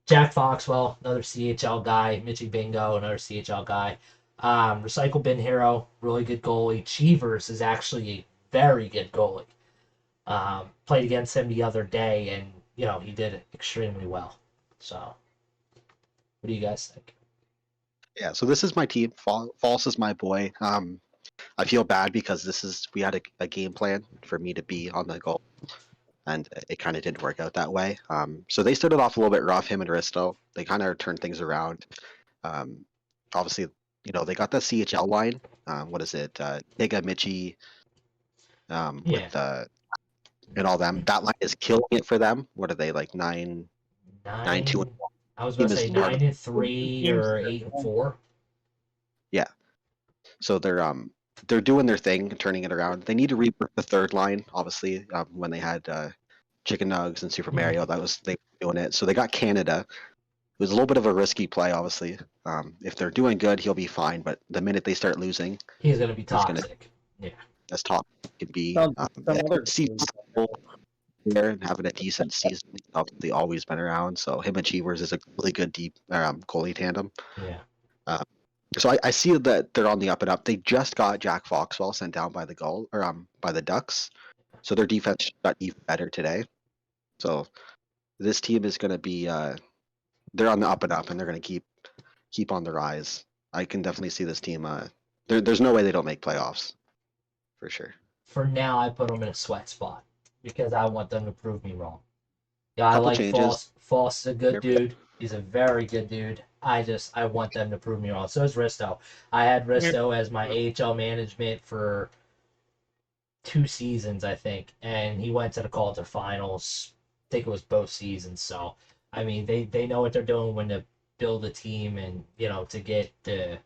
Jack Foxwell, another CHL guy. Mitchy Bingo, another CHL guy. Recycle Bin Hero, really good goalie. Cheevers is actually a very good goalie. Played against him the other day, and he did extremely well. So, what do you guys think? Yeah, so this is my team. False is my boy. I feel bad because we had a game plan for me to be on the goal, and it kind of didn't work out that way. So they started off a little bit rough, him and Risto. They kind of turned things around. Obviously, they got the CHL line. What is it? Higa, Michi, with and all them. That line is killing it for them. What are they like 9-2? I was going to say 9-3 or 8-4. Yeah. So they're doing their thing, turning it around. They need to rework the third line, obviously. When they had Chicken Nugs and Super Mario, they were doing it. So they got Canada. It was a little bit of a risky play, obviously. If they're doing good, he'll be fine. But the minute they start losing, he's going to be toxic. As toxic can be. There and having a decent season. Obviously, always been around. So him and Cheevers is a really good deep goalie tandem. Yeah. So I see that they're on the up and up. They just got Jack Foxwell sent down by the Ducks, so their defense got even better today. So this team is going to be they're on the up and up, and they're going to keep on the rise. I can definitely see this team. There's no way they don't make playoffs, for sure. For now, I put them in a sweat spot because I want them to prove me wrong. Yeah, I like changes. False is a good dude. He's a very good dude. I want them to prove me wrong. So is Risto. I had Risto as my AHL management for 2 seasons, I think, and he went to the Calder finals. I think it was both seasons. So, I mean, they know what they're doing when to build a team and to get the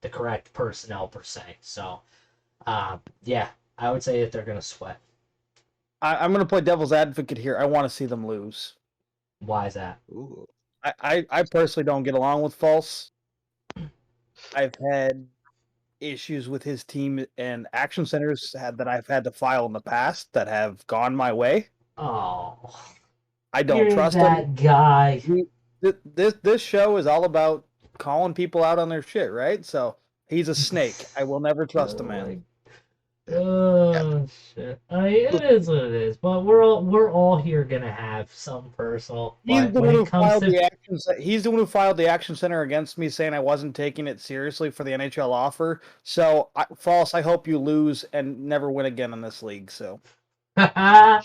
correct personnel per se. So, yeah, I would say that they're gonna sweat. I'm going to play devil's advocate here. I want to see them lose. Why is that? Ooh. I personally don't get along with False. I've had issues with his team and action centers that I've had to file in the past that have gone my way. Oh, I don't trust that him. Guy. This show is all about calling people out on their shit, right? So he's a snake. I will never trust a man. Oh shit! I mean, it is what it is. But we're all here gonna have some personal. He's the one who filed the action. He's the one who filed the action center against me, saying I wasn't taking it seriously for the NHL offer. So, False. I hope you lose and never win again in this league. So. Oh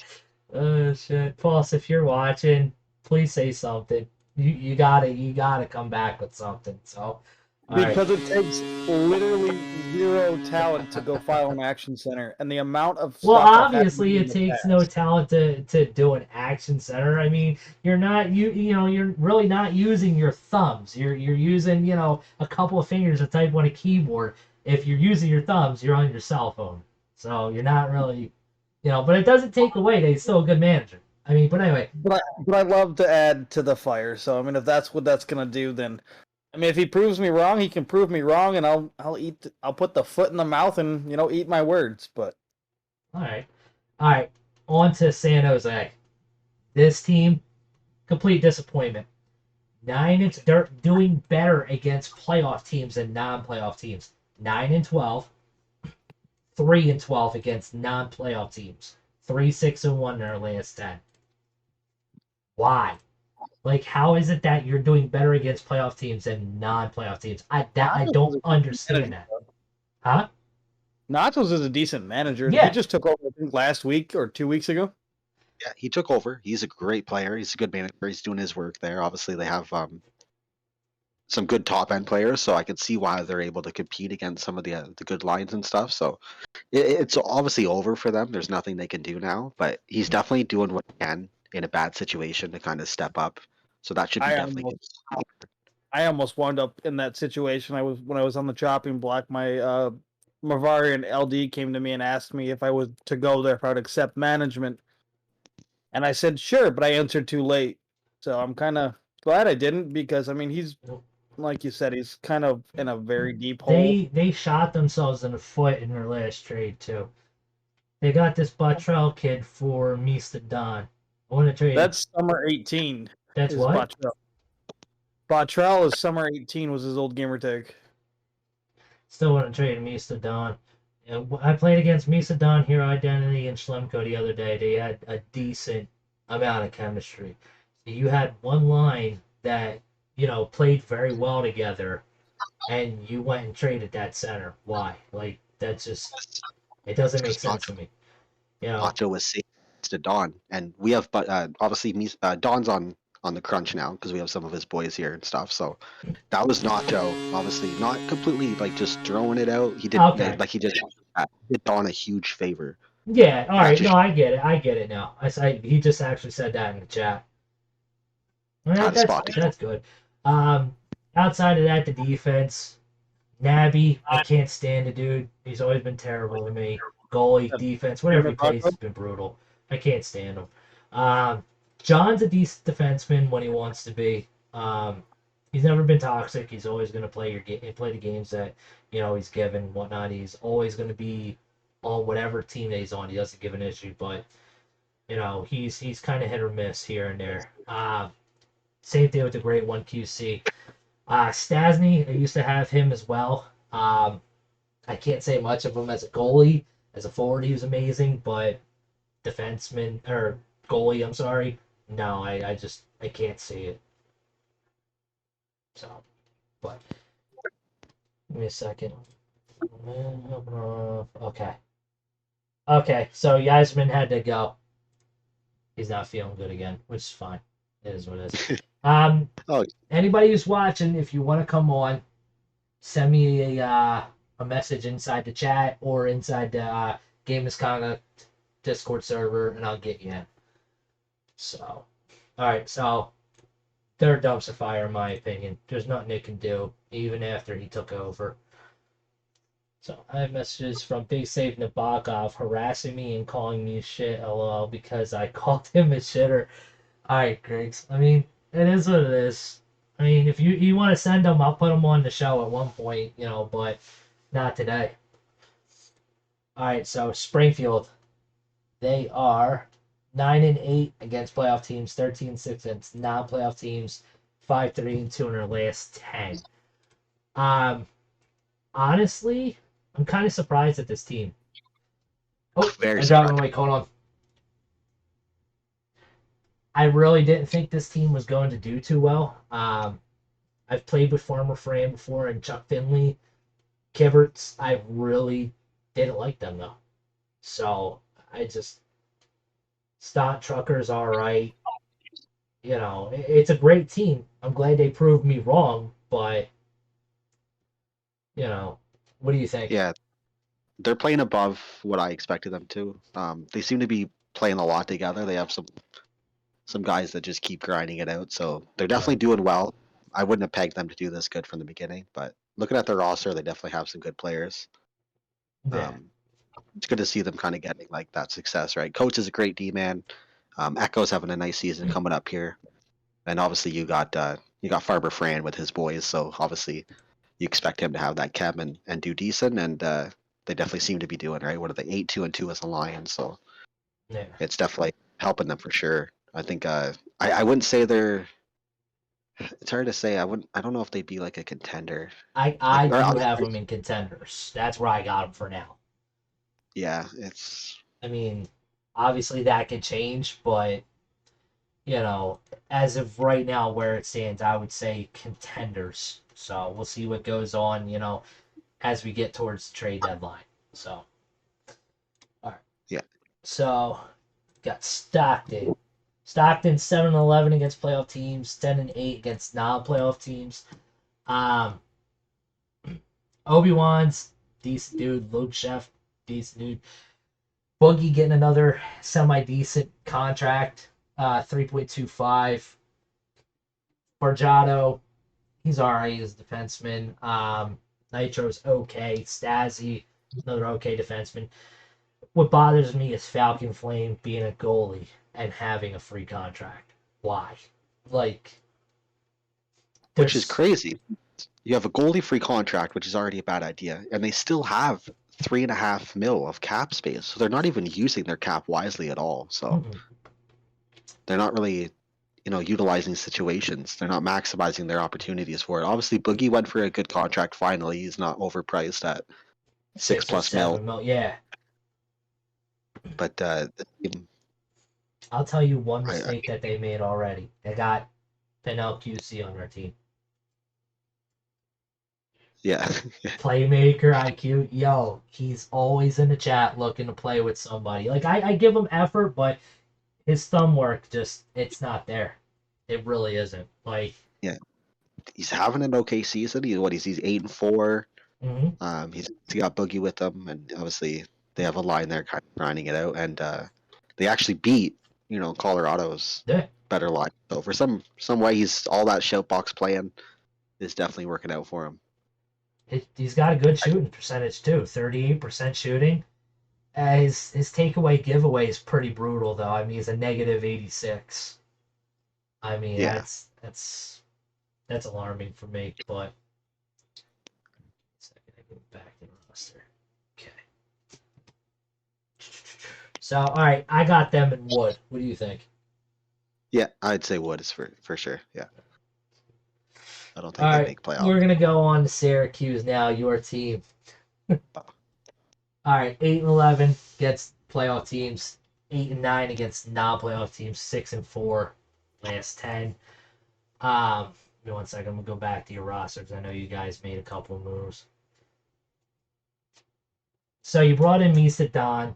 shit, False! If you're watching, please say something. You gotta come back with something. So, Because it takes literally zero talent to go file an action center, and the amount of Well, stuff I've had to obviously, do in it the takes no past. talent to do an action center. I mean, you're not you're really not using your thumbs. You're using a couple of fingers to type on a keyboard. If you're using your thumbs, you're on your cell phone. So you're not really, But it doesn't take away that he's still a good manager. I mean, but anyway. But I love to add to the fire. So I mean, if that's what that's gonna do, then I mean, if he proves me wrong, he can prove me wrong, and I'll put the foot in the mouth and eat my words. But All right. On to San Jose. This team, complete disappointment. They're doing better against playoff teams than non-playoff teams. 9-12, 3-12 against non-playoff teams. 3-6-1 in their last 10. Why? Like, how is it that you're doing better against playoff teams than non-playoff teams? I don't understand that. Huh? Nachos is a decent manager. He Yeah. just took over, I think, last week or 2 weeks ago. Yeah, he took over. He's a great player. He's a good manager. He's doing his work there. Obviously, they have some good top end players, so I could see why they're able to compete against some of the good lines and stuff. So it's obviously over for them. There's nothing they can do now, but he's definitely doing what he can in a bad situation to kind of step up. So that should be definitely good. I almost wound up in that situation. When I was on the chopping block. My Mavarian LD came to me and asked me if I was to go there, if I would accept management, and I said sure, but I answered too late. So I'm kind of glad I didn't, because I mean he's, like you said, he's kind of in a very deep hole. They shot themselves in the foot in their last trade too. They got this Bottrell kid for Mista Don. I want to trade. That's summer 18. That's is what? Bottrell. Bottrell is summer 18 was his old gamer tag. Still want to trade Mista Don. I played against Mista Don, Hero Identity, and Schlemko the other day. They had a decent amount of chemistry. You had one line that played very well together, and you went and traded that center. Why? Like, that's just, it doesn't make sense to me. Nacho was safe to Don, and we have, but obviously Don's on the crunch now because we have some of his boys here and stuff. So that was Nacho, obviously not completely like just throwing it out. He did like he did Don a huge favor. Yeah, all right. No, I get it. I get it now. He just actually said that in the chat. All right, that's good. Outside of that, the defense, Nabby, I can't stand the dude. He's always been terrible to me. Goalie, defense, whatever he plays has been brutal. I can't stand him. John's a decent defenseman when he wants to be. He's never been toxic. He's always going to play the games that he's given, whatnot. He's always going to be on whatever team that he's on. He doesn't give an issue, but he's kind of hit or miss here and there. Same thing with the great one QC. Stasny, I used to have him as well. I can't say much of him as a goalie. As a forward, he was amazing, but defenseman or goalie, I'm sorry. No, I can't see it. So, but give me a second. Okay. Okay, so Yasmin had to go. He's not feeling good again, which is fine. It is what it is. Anybody who's watching, if you want to come on, send me a message inside the chat or inside the Game Misconduct Discord server, and I'll get you in. So, all right. So, they're a dumpster fire, in my opinion. There's nothing they can do, even after he took over. So, I have messages from Big Save Nabokov harassing me and calling me shit, lol, because I called him a shitter. All right, Griggs. I mean, it is what it is. I mean, if you want to send them, I'll put them on the show at one point, but not today. All right, so Springfield, they are 9-8 against playoff teams, 13-6 against non-playoff teams, 5-3-2 in their last 10. Honestly, I'm kind of surprised at this team. Oh, I dropped my mic. Hold on. I really didn't think this team was going to do too well. I've played with Farmer Fran before and Chuck Finley. Kiverts, I really didn't like them, though. So, Stott Trucker's all right. It's a great team. I'm glad they proved me wrong, but You know, what do you think? Yeah, they're playing above what I expected them to. They seem to be playing a lot together. They have some guys that just keep grinding it out, so they're definitely Right. doing well. I wouldn't have pegged them to do this good from the beginning, but looking at their roster, they definitely have some good players. Yeah. It's good to see them kind of getting like that success, right? Coach is a great D man. Echo's having a nice season coming up here, and obviously you got Farber Fran with his boys, so obviously you expect him to have that chem and do decent, and they definitely seem to be doing right. What are they 8-2-2 as a Lions? So Yeah. it's definitely helping them for sure. I think I wouldn't say they're. It's hard to say. I don't know if they'd be like a contender. I Like do have them in contenders. That's where I got them for now. yeah, it's I mean, obviously that could change, but you know, as of right now, where it stands, I would say contenders. So we'll see what goes on, as we get towards the trade deadline. So, all right. yeah. So, got Stockton. Stockton 7-11 against playoff teams, 10-8 against non-playoff teams. Um, Obi-Wan's decent dude. Luke Chef, decent dude. Boogie getting another semi-decent contract, 3.25. Bargiotto, he's alright as a defenseman. Nitro's okay. Stazzy, another okay defenseman. What bothers me is Falcon Flame being a goalie and having a free contract. Why? Like, Which is there's crazy. You have a goalie free contract, which is already a bad idea, and they still have 3.5 mil of cap space, so they're not even using their cap wisely at all. So mm-mm. they're not really, utilizing situations. They're not maximizing their opportunities for it. Obviously, Boogie went for a good contract finally. He's not overpriced at six 6 or plus mil. 7 mil. Yeah, But I'll tell you one I, mistake that they made already. They got an LQC on their team. yeah, Playmaker IQ, yo, he's always in the chat looking to play with somebody. Like I give him effort, but his thumb work it's not there. It really isn't. Like, yeah. He's having an okay season. He's 8-4. mm-hmm. He got Boogie with them, and obviously they have a line there kind of grinding it out, and they actually beat Colorado's Yeah, better line. So for some way, he's all that shout box playing is definitely working out for him. he's got a good shooting percentage too. 38% shooting. His takeaway giveaway is pretty brutal though. I mean, he's a negative 86. I mean, Yeah, that's alarming for me. But second, I go back to the roster. Okay. So, all right, I got them in wood. What do you think? yeah, I'd say Wood is for sure. Yeah, I don't All think they right, make playoffs. we're gonna go on to Syracuse now. Your team. All right, 8-11 against playoff teams. 8-9 against non-playoff teams. 6-4 last 10. Give me one second. I'm gonna go back to your rosters. I know you guys made a couple of moves. So you brought in Misa Don.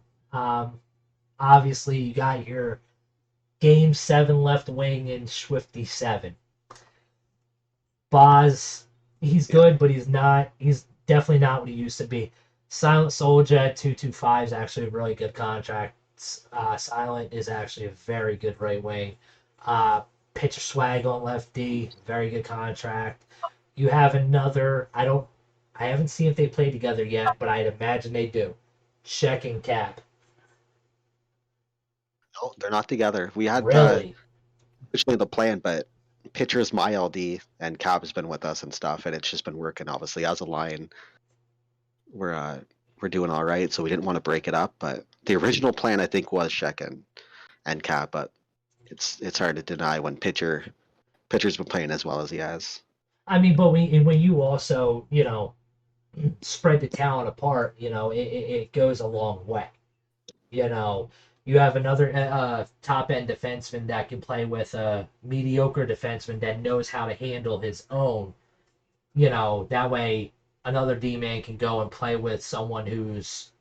Obviously, you got your Game 7 left wing in Swifty 7. Boz, he's Yeah, good, but he's not. He's definitely not what he used to be. Silent Soldier at 225 is actually a really good contract. Silent is actually a very good right wing. Uh, Pitcher Swag on left D, very good contract. You have another. I haven't seen if they play together yet, but I'd imagine they do. Checking Cap. no, they're not together. We had Really? originally the plan, but pitcher's my LD and Cap has been with us and stuff, and it's just been working. Obviously, as a line, we're uh, we're doing all right, so we didn't want to break it up. But the original plan, I think, was Sheck and Cap, but it's hard to deny when pitcher's been playing as well as he has. I mean, but when you also spread the talent apart, it goes a long way. You know, you have another top end defenseman that can play with a mediocre defenseman that knows how to handle his own. That way another D man can go and play with someone who's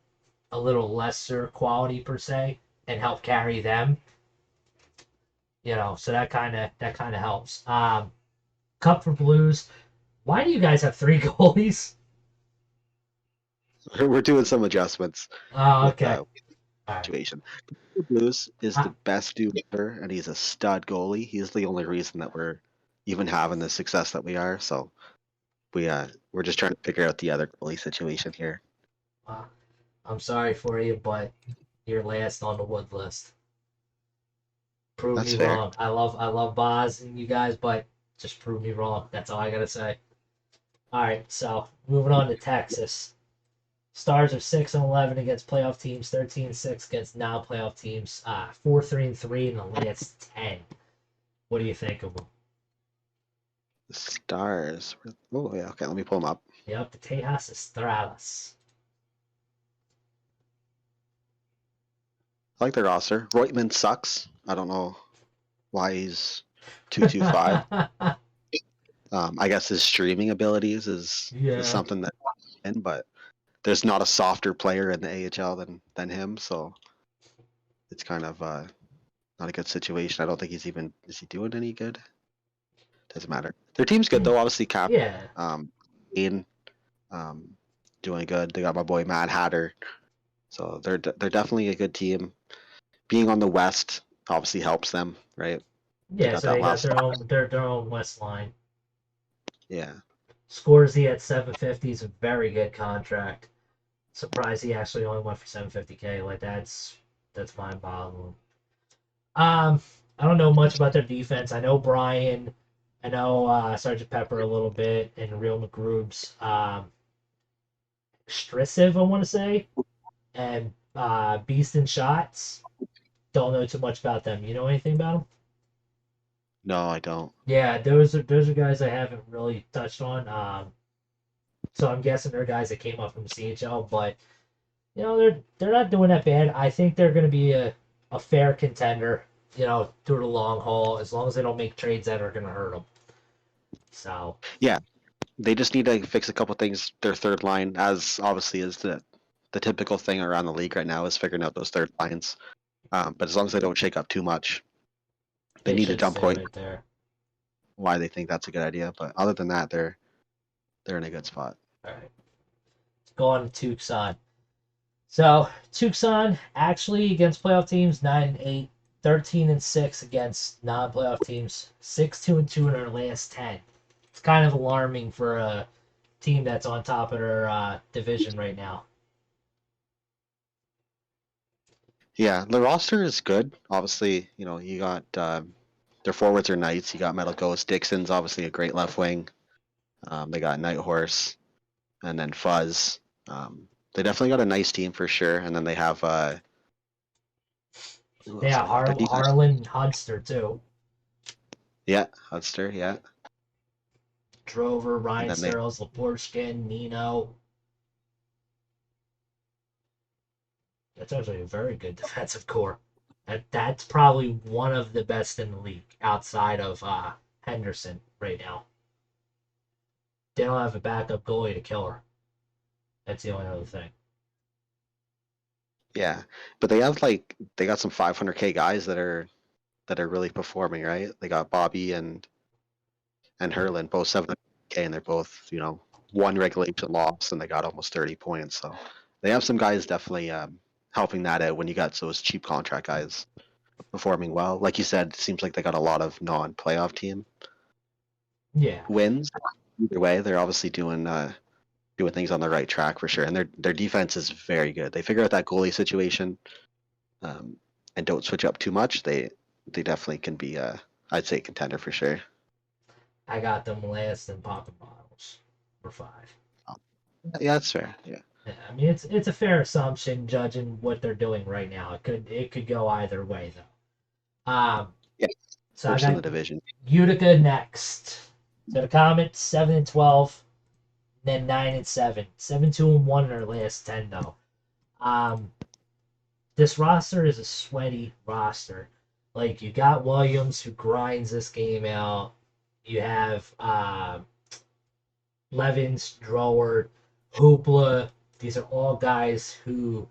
a little lesser quality per se and help carry them. So that kind of helps. Cup for Blues. Why do you guys have three goalies? we're doing some adjustments Oh, with okay. the All right. situation. Blues is Uh, the best dude ever, and he's a stud goalie. He's the only reason that we're even having the success that we are. So we're just trying to figure out the other goalie situation here. I'm sorry for you, but you're last on the wood list. Prove That's me fair. wrong. I love Boz and you guys, but just prove me wrong. That's all I gotta say. All right, so moving on to Texas. Stars are 6-11 against playoff teams, 13-6 against non-playoff teams, 4-3-3 in the last 10. What do you think of them? The Stars. Oh yeah, okay. Let me pull them up. Yep, the Tejas Estradas. I like their roster. Reutemann sucks. I don't know why he's 225. I guess his streaming abilities is Yeah. something that, but there's not a softer player in the AHL than him, so it's kind of not a good situation. I don't think is he doing any good? Doesn't matter. Their team's good though. Obviously, Cap, Yeah. Ian, um, doing good. They got my boy Mad Hatter, so they're definitely a good team. Being on the West obviously helps them, right? They Yeah, got so that they got last. their own West line. Yeah, Scoresy at 750 is a very good contract. Surprised he actually only went for 750K. Like that's mind-boggling. I don't know much about their defense. I know Brian. I know Sergeant Pepper a little bit, and Real McGroob's Strissev, I want to say, and Beast and Shots. Don't know too much about them. You know anything about them? no, I don't. Yeah, those are guys I haven't really touched on. So I'm guessing they're guys that came up from CHL, but they're not doing that bad. I think they're going to be a fair contender, through the long haul, as long as they don't make trades that are going to hurt them. So Yeah, they just need to fix a couple things. Their third line, as obviously is the typical thing around the league right now, is figuring out those third lines. But as long as they don't shake up too much, they they need to should dump stay Hoyt. right there. Why they think that's a good idea, but other than that, they're in a good spot. All right, let's go on to Tucson. So Tucson actually against playoff teams 9-8, 13-6 against non-playoff teams, 6-2-2 in their last 10. It's kind of alarming for a team that's on top of their division right now. Yeah, the roster is good. Obviously, you got their forwards are Knights. You got Metal Ghost. Dixon's obviously a great left wing. They got Night Horse, and then Fuzz. They definitely got a nice team for sure. And then they have who else Yeah, they got? Their defense. Harlan Hudster too. Yeah, Hudster. Yeah, Drover, and Ryan then they Searles, Laporshkin, Nino. That's actually a very good defensive core. That's probably one of the best in the league outside of Henderson right now. They don't have a backup goalie to kill her. That's the only other thing. yeah, but they got some 500K guys that are really performing, right? They got Bobby and Herlin, both 700K, and they're both, one regulation loss, and they got almost 30 points. So they have some guys definitely helping that out when you got those cheap contract guys performing well. Like you said, it seems like they got a lot of non-playoff team Yeah. wins. Either way, they're obviously doing things on the right track for sure, and their defense is very good. They figure out that goalie situation, um, and don't switch up too much. They definitely can be I'd say contender for sure. I got them last in popping bottles for 5. Yeah, that's fair. Yeah. Yeah, I mean it's a fair assumption judging what they're doing right now. It could go either way though. Yeah. So I First in the got division. Utica next. So the Comets 7-12, then 9-7, 7-2-1 in their last 10 though. This roster is a sweaty roster. Like you got Williams who grinds this game out. You have Levins, Droward, Hoopla. These are all guys who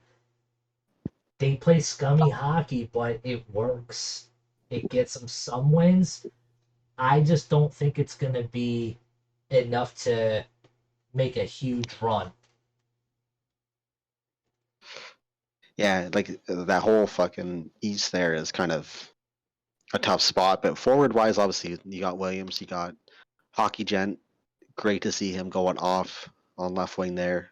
they play scummy hockey, but it works. It gets them some wins. I just don't think it's gonna be enough to make a huge run. Yeah, like that whole fucking East there is kind of a tough spot. But forward wise, obviously you got Williams, you got Hockey Gent. Great to see him going off on left wing there.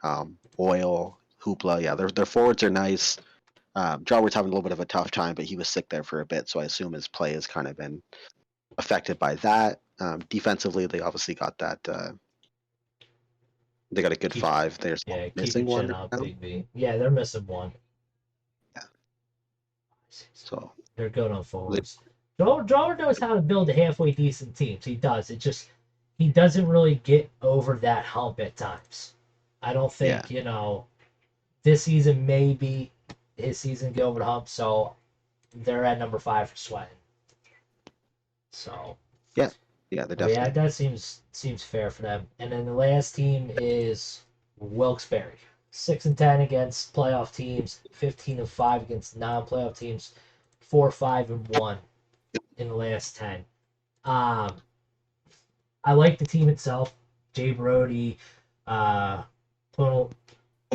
Oil, Hoopla, yeah, their forwards are nice. Jarward's having a little bit of a tough time, but he was sick there for a bit, so I assume his play has kind of been affected by that. Defensively, they obviously got that. They got a good five. They're keep your missing one chin right up, now. Big B. Yeah, they're missing one. Yeah. So they're good on forwards. Drawer knows how to build a halfway decent teams. He does. It just he doesn't really get over that hump at times. I don't think this season may be his season to get over the hump. So they're at number 5 for sweating. So yeah, they're definitely. Yeah, that seems fair for them. And then the last team is Wilkes-Barre. 6-10 against playoff teams, 15-5 against non-playoff teams, 4-5-1 in the last 10. I like the team itself. Jay Brody, Pone.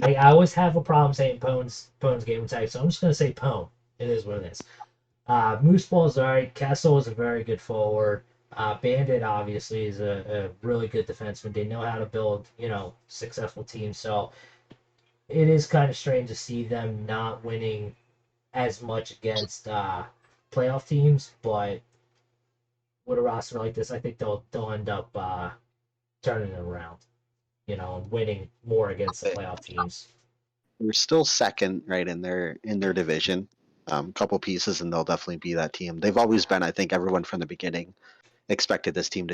I always have a problem saying Pone's game tag, so I'm just gonna say Pone. It is what it is. Moose Ball's alright. Kessel is a very good forward. Bandit obviously is a really good defenseman. They know how to build, successful teams. So it is kind of strange to see them not winning as much against playoff teams. But with a roster like this, I think they'll end up turning it around, and winning more against the playoff teams. They're still second, right, in their division. Couple pieces, and they'll definitely be that team. They've always been, I think, everyone from the beginning expected this team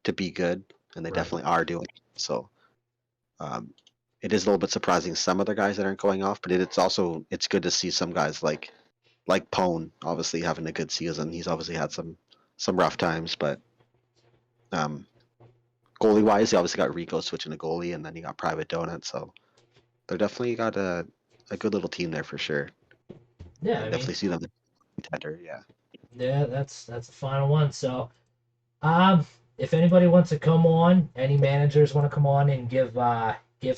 to be good, and they definitely are doing it. So it is a little bit surprising some of the guys that aren't going off, but it's good to see some guys like Pone obviously having a good season. He's obviously had some rough times, but goalie wise, he obviously got Rico switching to goalie, and then he got Private Donut. So they're definitely got a good little team there for sure. Yeah, I definitely see them contender. Yeah. Yeah, that's the final one. So, if anybody wants to come on, any managers want to come on and give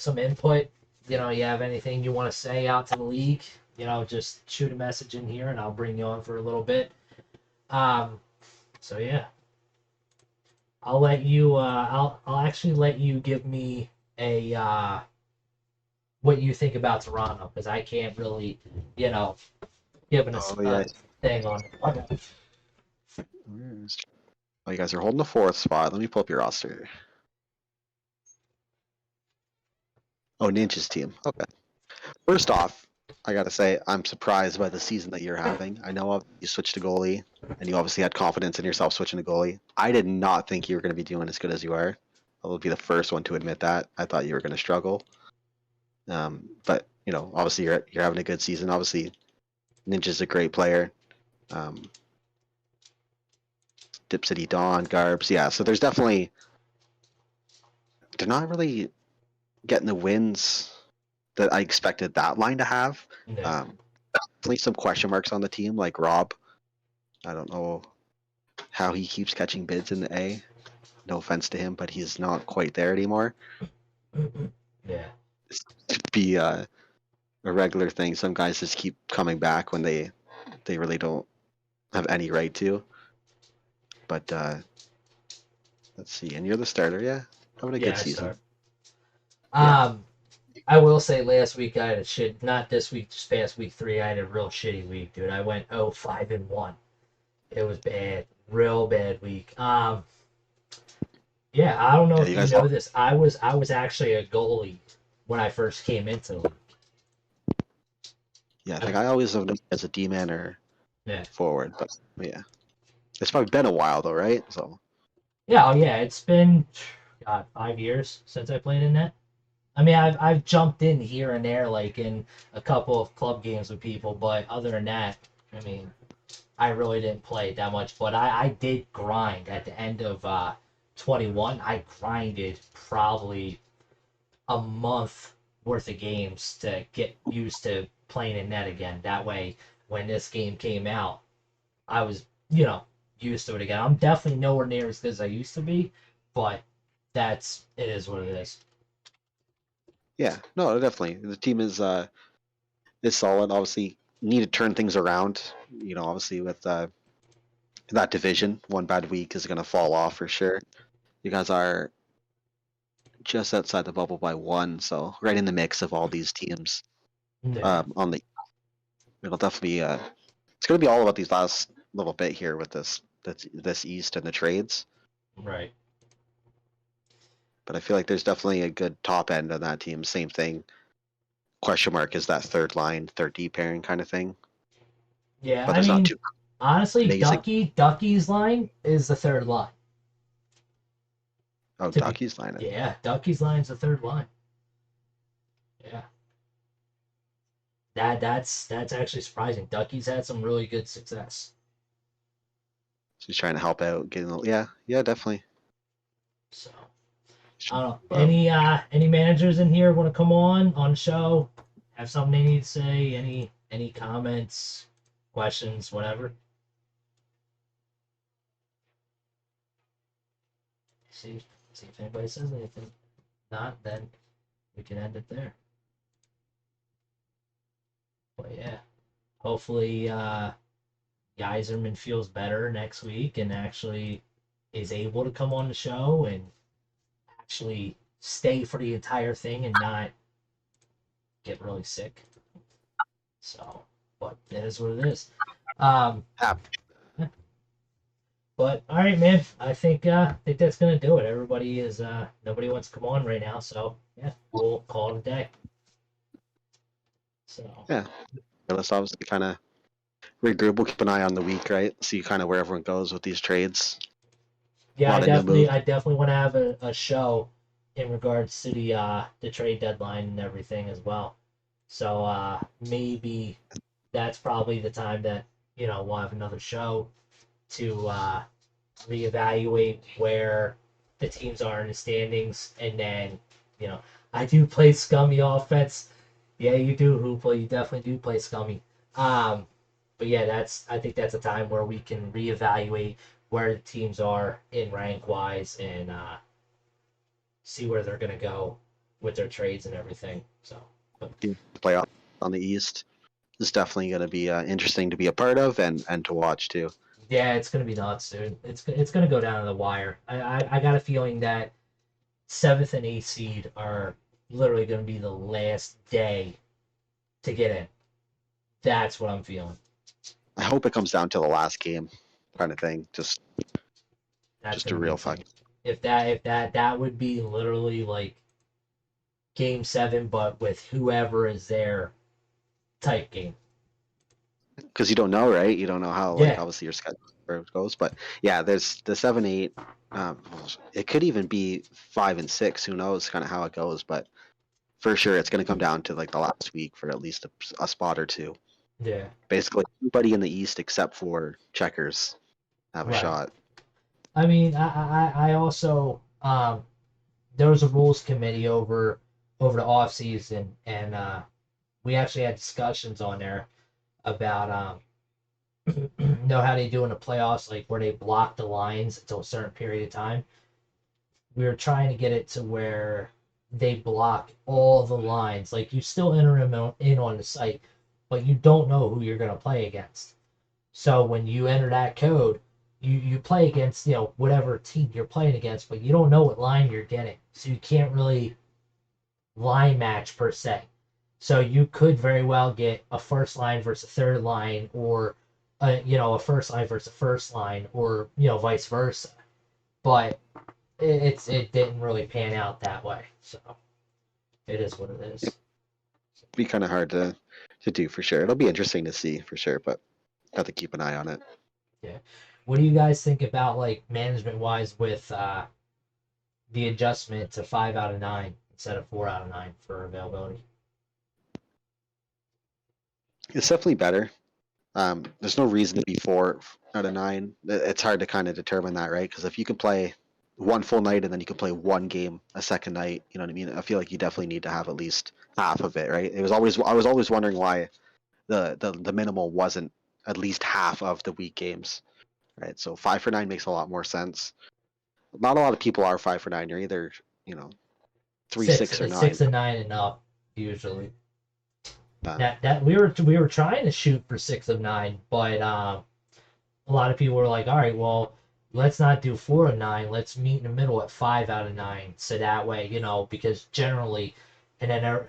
some input, you have anything you want to say out to the league, just shoot a message in here and I'll bring you on for a little bit. So yeah, I'll let you. I'll actually let you give me a what you think about Toronto because I can't really, give an thing on it. Oh, you guys are holding the 4th spot. Let me pull up your roster. Oh, Ninja's team. Okay. First off, I gotta say I'm surprised by the season that you're having. I know you switched to goalie, and you obviously had confidence in yourself switching to goalie. I did not think you were going to be doing as good as you are. I will be the first one to admit that. I thought you were going to struggle. But obviously you're having a good season. Obviously, Ninja's a great player. Dip City Dawn, Garbs, yeah. So there's definitely they're not really getting the wins that I expected that line to have. Yeah. Definitely some question marks on the team, like Rob. I don't know how he keeps catching bids in the A. No offense to him, but he's not quite there anymore. Yeah. It'd be a regular thing. Some guys just keep coming back when they really don't have any right to. But let's see. And you're the starter, yeah? Having a good season. I will say last week I had a shit. Not this week, just past week 3. I had a real shitty week, dude. I went 0-5-1. It was bad, real bad week. Yeah, I don't know if you know this. I was actually a goalie when I first came into the league. Yeah, I think I always have as a D-man or forward, but yeah, it's probably been a while though, right? So. Yeah, it's been 5 years since I played in that. I mean, I've jumped in here and there, like in a couple of club games with people, but other than that, I mean, I really didn't play that much. But I did grind at the end of 21. I grinded probably a month worth of games to get used to playing in net again. That way, when this game came out, I was, used to it again. I'm definitely nowhere near as good as I used to be, but it is what it is. Yeah, no, definitely. The team is is solid. Obviously, need to turn things around. Obviously with that division, one bad week is going to fall off for sure. You guys are just outside the bubble by one, so right in the mix of all these teams. On the, it'll definitely it's going to be all about these last little bit here with this East and the trades. Right. But I feel like there's definitely a good top end on that team. Same thing. Question mark is that third line, third D pairing kind of thing. Yeah, But there's not too honestly, amazing. Ducky's line is the third line. Oh, Ducky's line. Yeah, Ducky's line's the third line. Yeah. That's actually surprising. Ducky's had some really good success. She's trying to help out, yeah, definitely. So I don't know. Any managers in here want to come on the show? Have something they need to say? Any comments, questions, whatever? See if anybody says anything. Not, then we can end it there. But yeah, hopefully Geiserman feels better next week and actually is able to come on the show and actually stay for the entire thing and not get really sick. So, but it is what it is. But all right, man. I think that's gonna do it. Everybody is nobody wants to come on right now, so yeah, we'll call it a day. So yeah, let's obviously kind of regroup. We'll keep an eye on the week, right? See kind of where everyone goes with these trades. Yeah, I definitely want to have a show in regards to the trade deadline and everything as well. So maybe that's probably the time that we'll have another show to reevaluate where the teams are in the standings, and then I do play scummy offense. Yeah, you do, Hoople. You definitely do play scummy. But yeah, I think that's a time where we can reevaluate where the teams are in rank wise and see where they're gonna go with their trades and everything. So, playoff on the East is definitely going to be interesting to be a part of and to watch too. Yeah, it's gonna be nuts, dude. It's gonna go down to the wire. I got a feeling that 7th and 8th seed are literally gonna be the last day to get in. That's what I'm feeling. I hope it comes down to the last game, kind of thing. Just a real fuck. If that would be literally like Game 7, but with whoever is there type game. Because you don't know, right? You don't know how, obviously your schedule goes. But yeah, there's the 7-8. It could even be 5 and 6. Who knows? Kind of how it goes. But for sure, it's going to come down to like the last week for at least a spot or two. Yeah. Basically, everybody in the East except for Checkers have a shot. I mean, I also there was a rules committee over the off season, and we actually had discussions on there about how they do in the playoffs, like where they block the lines until a certain period of time. We were trying to get it to where they block all the lines. Like you still enter them in on the site, but you don't know who you're going to play against. So when you enter that code, you play against whatever team you're playing against, but you don't know what line you're getting, so you can't really line match per se. So you could very well get a first line versus a third line, or a first line versus a first line, or vice versa. But it didn't really pan out that way. So it is what it is. It'd be kind of hard to do for sure. It'll be interesting to see for sure, but have to keep an eye on it. Yeah. What do you guys think about like management wise with the adjustment to 5 out of 9 instead of 4 out of 9 for availability? It's definitely better. There's no reason to be 4 out of 9. It's hard to kind of determine that, right? Because if you can play one full night and then you can play one game a second night, you know what I mean? I feel like you definitely need to have at least half of it, right? I was always wondering why the minimal wasn't at least half of the week games, right? So 5 for 9 makes a lot more sense. Not a lot of people are 5 for 9. You're either 3, 6, or 9. 6 and 9 and up usually. that we were trying to shoot for 6 of 9, but a lot of people were like, all right, well, let's not do 4 of 9. Let's meet in the middle at 5 out of 9. So that way, because generally, and then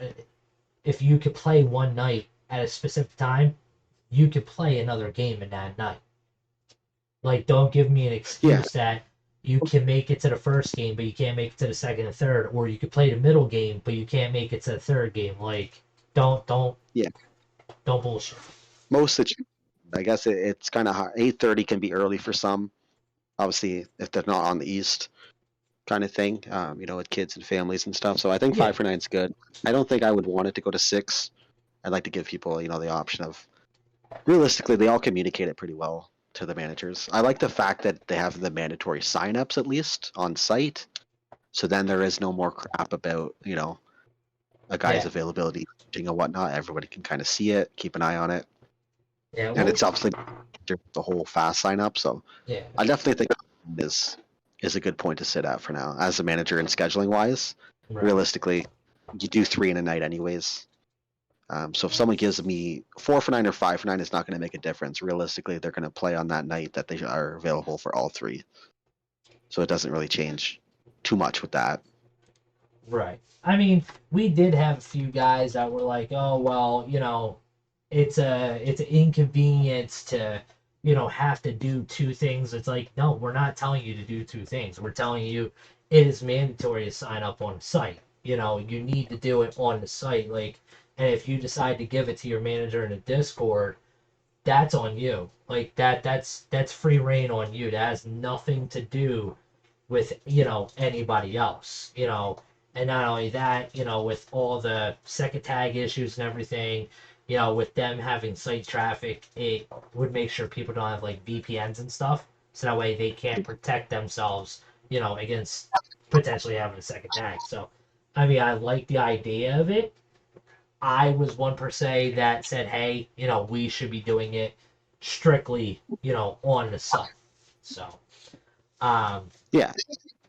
if you could play one night at a specific time, you could play another game in that night. Like, don't give me an excuse that you can make it to the first game, but you can't make it to the second and third, or you could play the middle game, but you can't make it to the third game. Like, don't bullshit. Most of the, I guess it's kind of hard. 8:30 can be early for some. Obviously, if they're not on the east, kind of thing. With kids and families and stuff. So I think 5 for 9 is good. I don't think I would want it to go to 6. I'd like to give people, the option of. Realistically, they all communicate it pretty well to the managers. I like the fact that they have the mandatory signups at least on site. So then there is no more crap about, a guy's availability and whatnot. Everybody can kind of see it, keep an eye on it. Yeah, and it's obviously the whole fast sign up. So I definitely think is a good point to sit at for now as a manager and scheduling wise. Right. Realistically, you do 3 in a night anyways. So if someone gives me 4 for 9 or 5 for 9, it's not going to make a difference. Realistically, they're going to play on that night that they are available for all 3. So it doesn't really change too much with that. Right. I mean, we did have a few guys that were like, oh, well, it's an inconvenience to, have to do 2 things. It's like, no, we're not telling you to do 2 things. We're telling you it is mandatory to sign up on the site. You need to do it on the site. Like, and if you decide to give it to your manager in a Discord, that's on you. Like that's free reign on you. That has nothing to do with, anybody else. And not only that, with all the second tag issues and everything, with them having site traffic, it would make sure people don't have like VPNs and stuff. So that way they can't protect themselves, against potentially having a second tag. So, I mean, I like the idea of it. I was one per se that said, hey, we should be doing it strictly, on the site. So, yeah,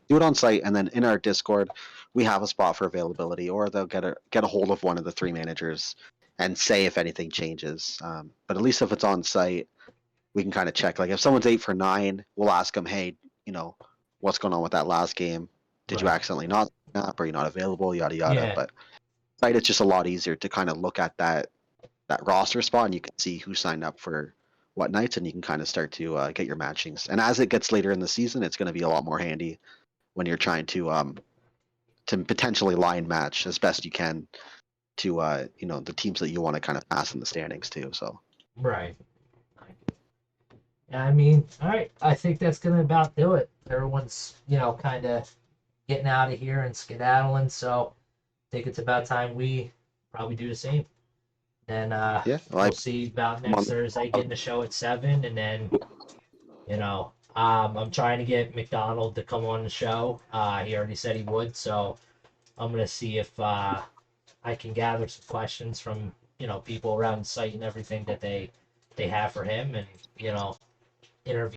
do it on site, and then in our Discord, we have a spot for availability, or they'll get a hold of one of the 3 managers and say if anything changes. But at least if it's on site, we can kind of check. Like if someone's 8 for 9, we'll ask them, hey, what's going on with that last game? Did you accidentally not up? Are you not available? Yada yada. Yeah. But site, it's just a lot easier to kind of look at that roster spot, and you can see who signed up for what nights, and you can kind of start to get your matchings. And as it gets later in the season, it's going to be a lot more handy when you're trying to potentially line match as best you can to the teams that you want to kind of pass in the standings too. So right. I mean, all right. I think that's gonna about do it. Everyone's kind of getting out of here and skedaddling, so I think it's about time we probably do the same. Then we'll see about next Thursday, getting the show at 7, and then I'm trying to get McDonald to come on the show. He already said he would, so I'm gonna see if I can gather some questions from people around the site and everything that they have for him, and interview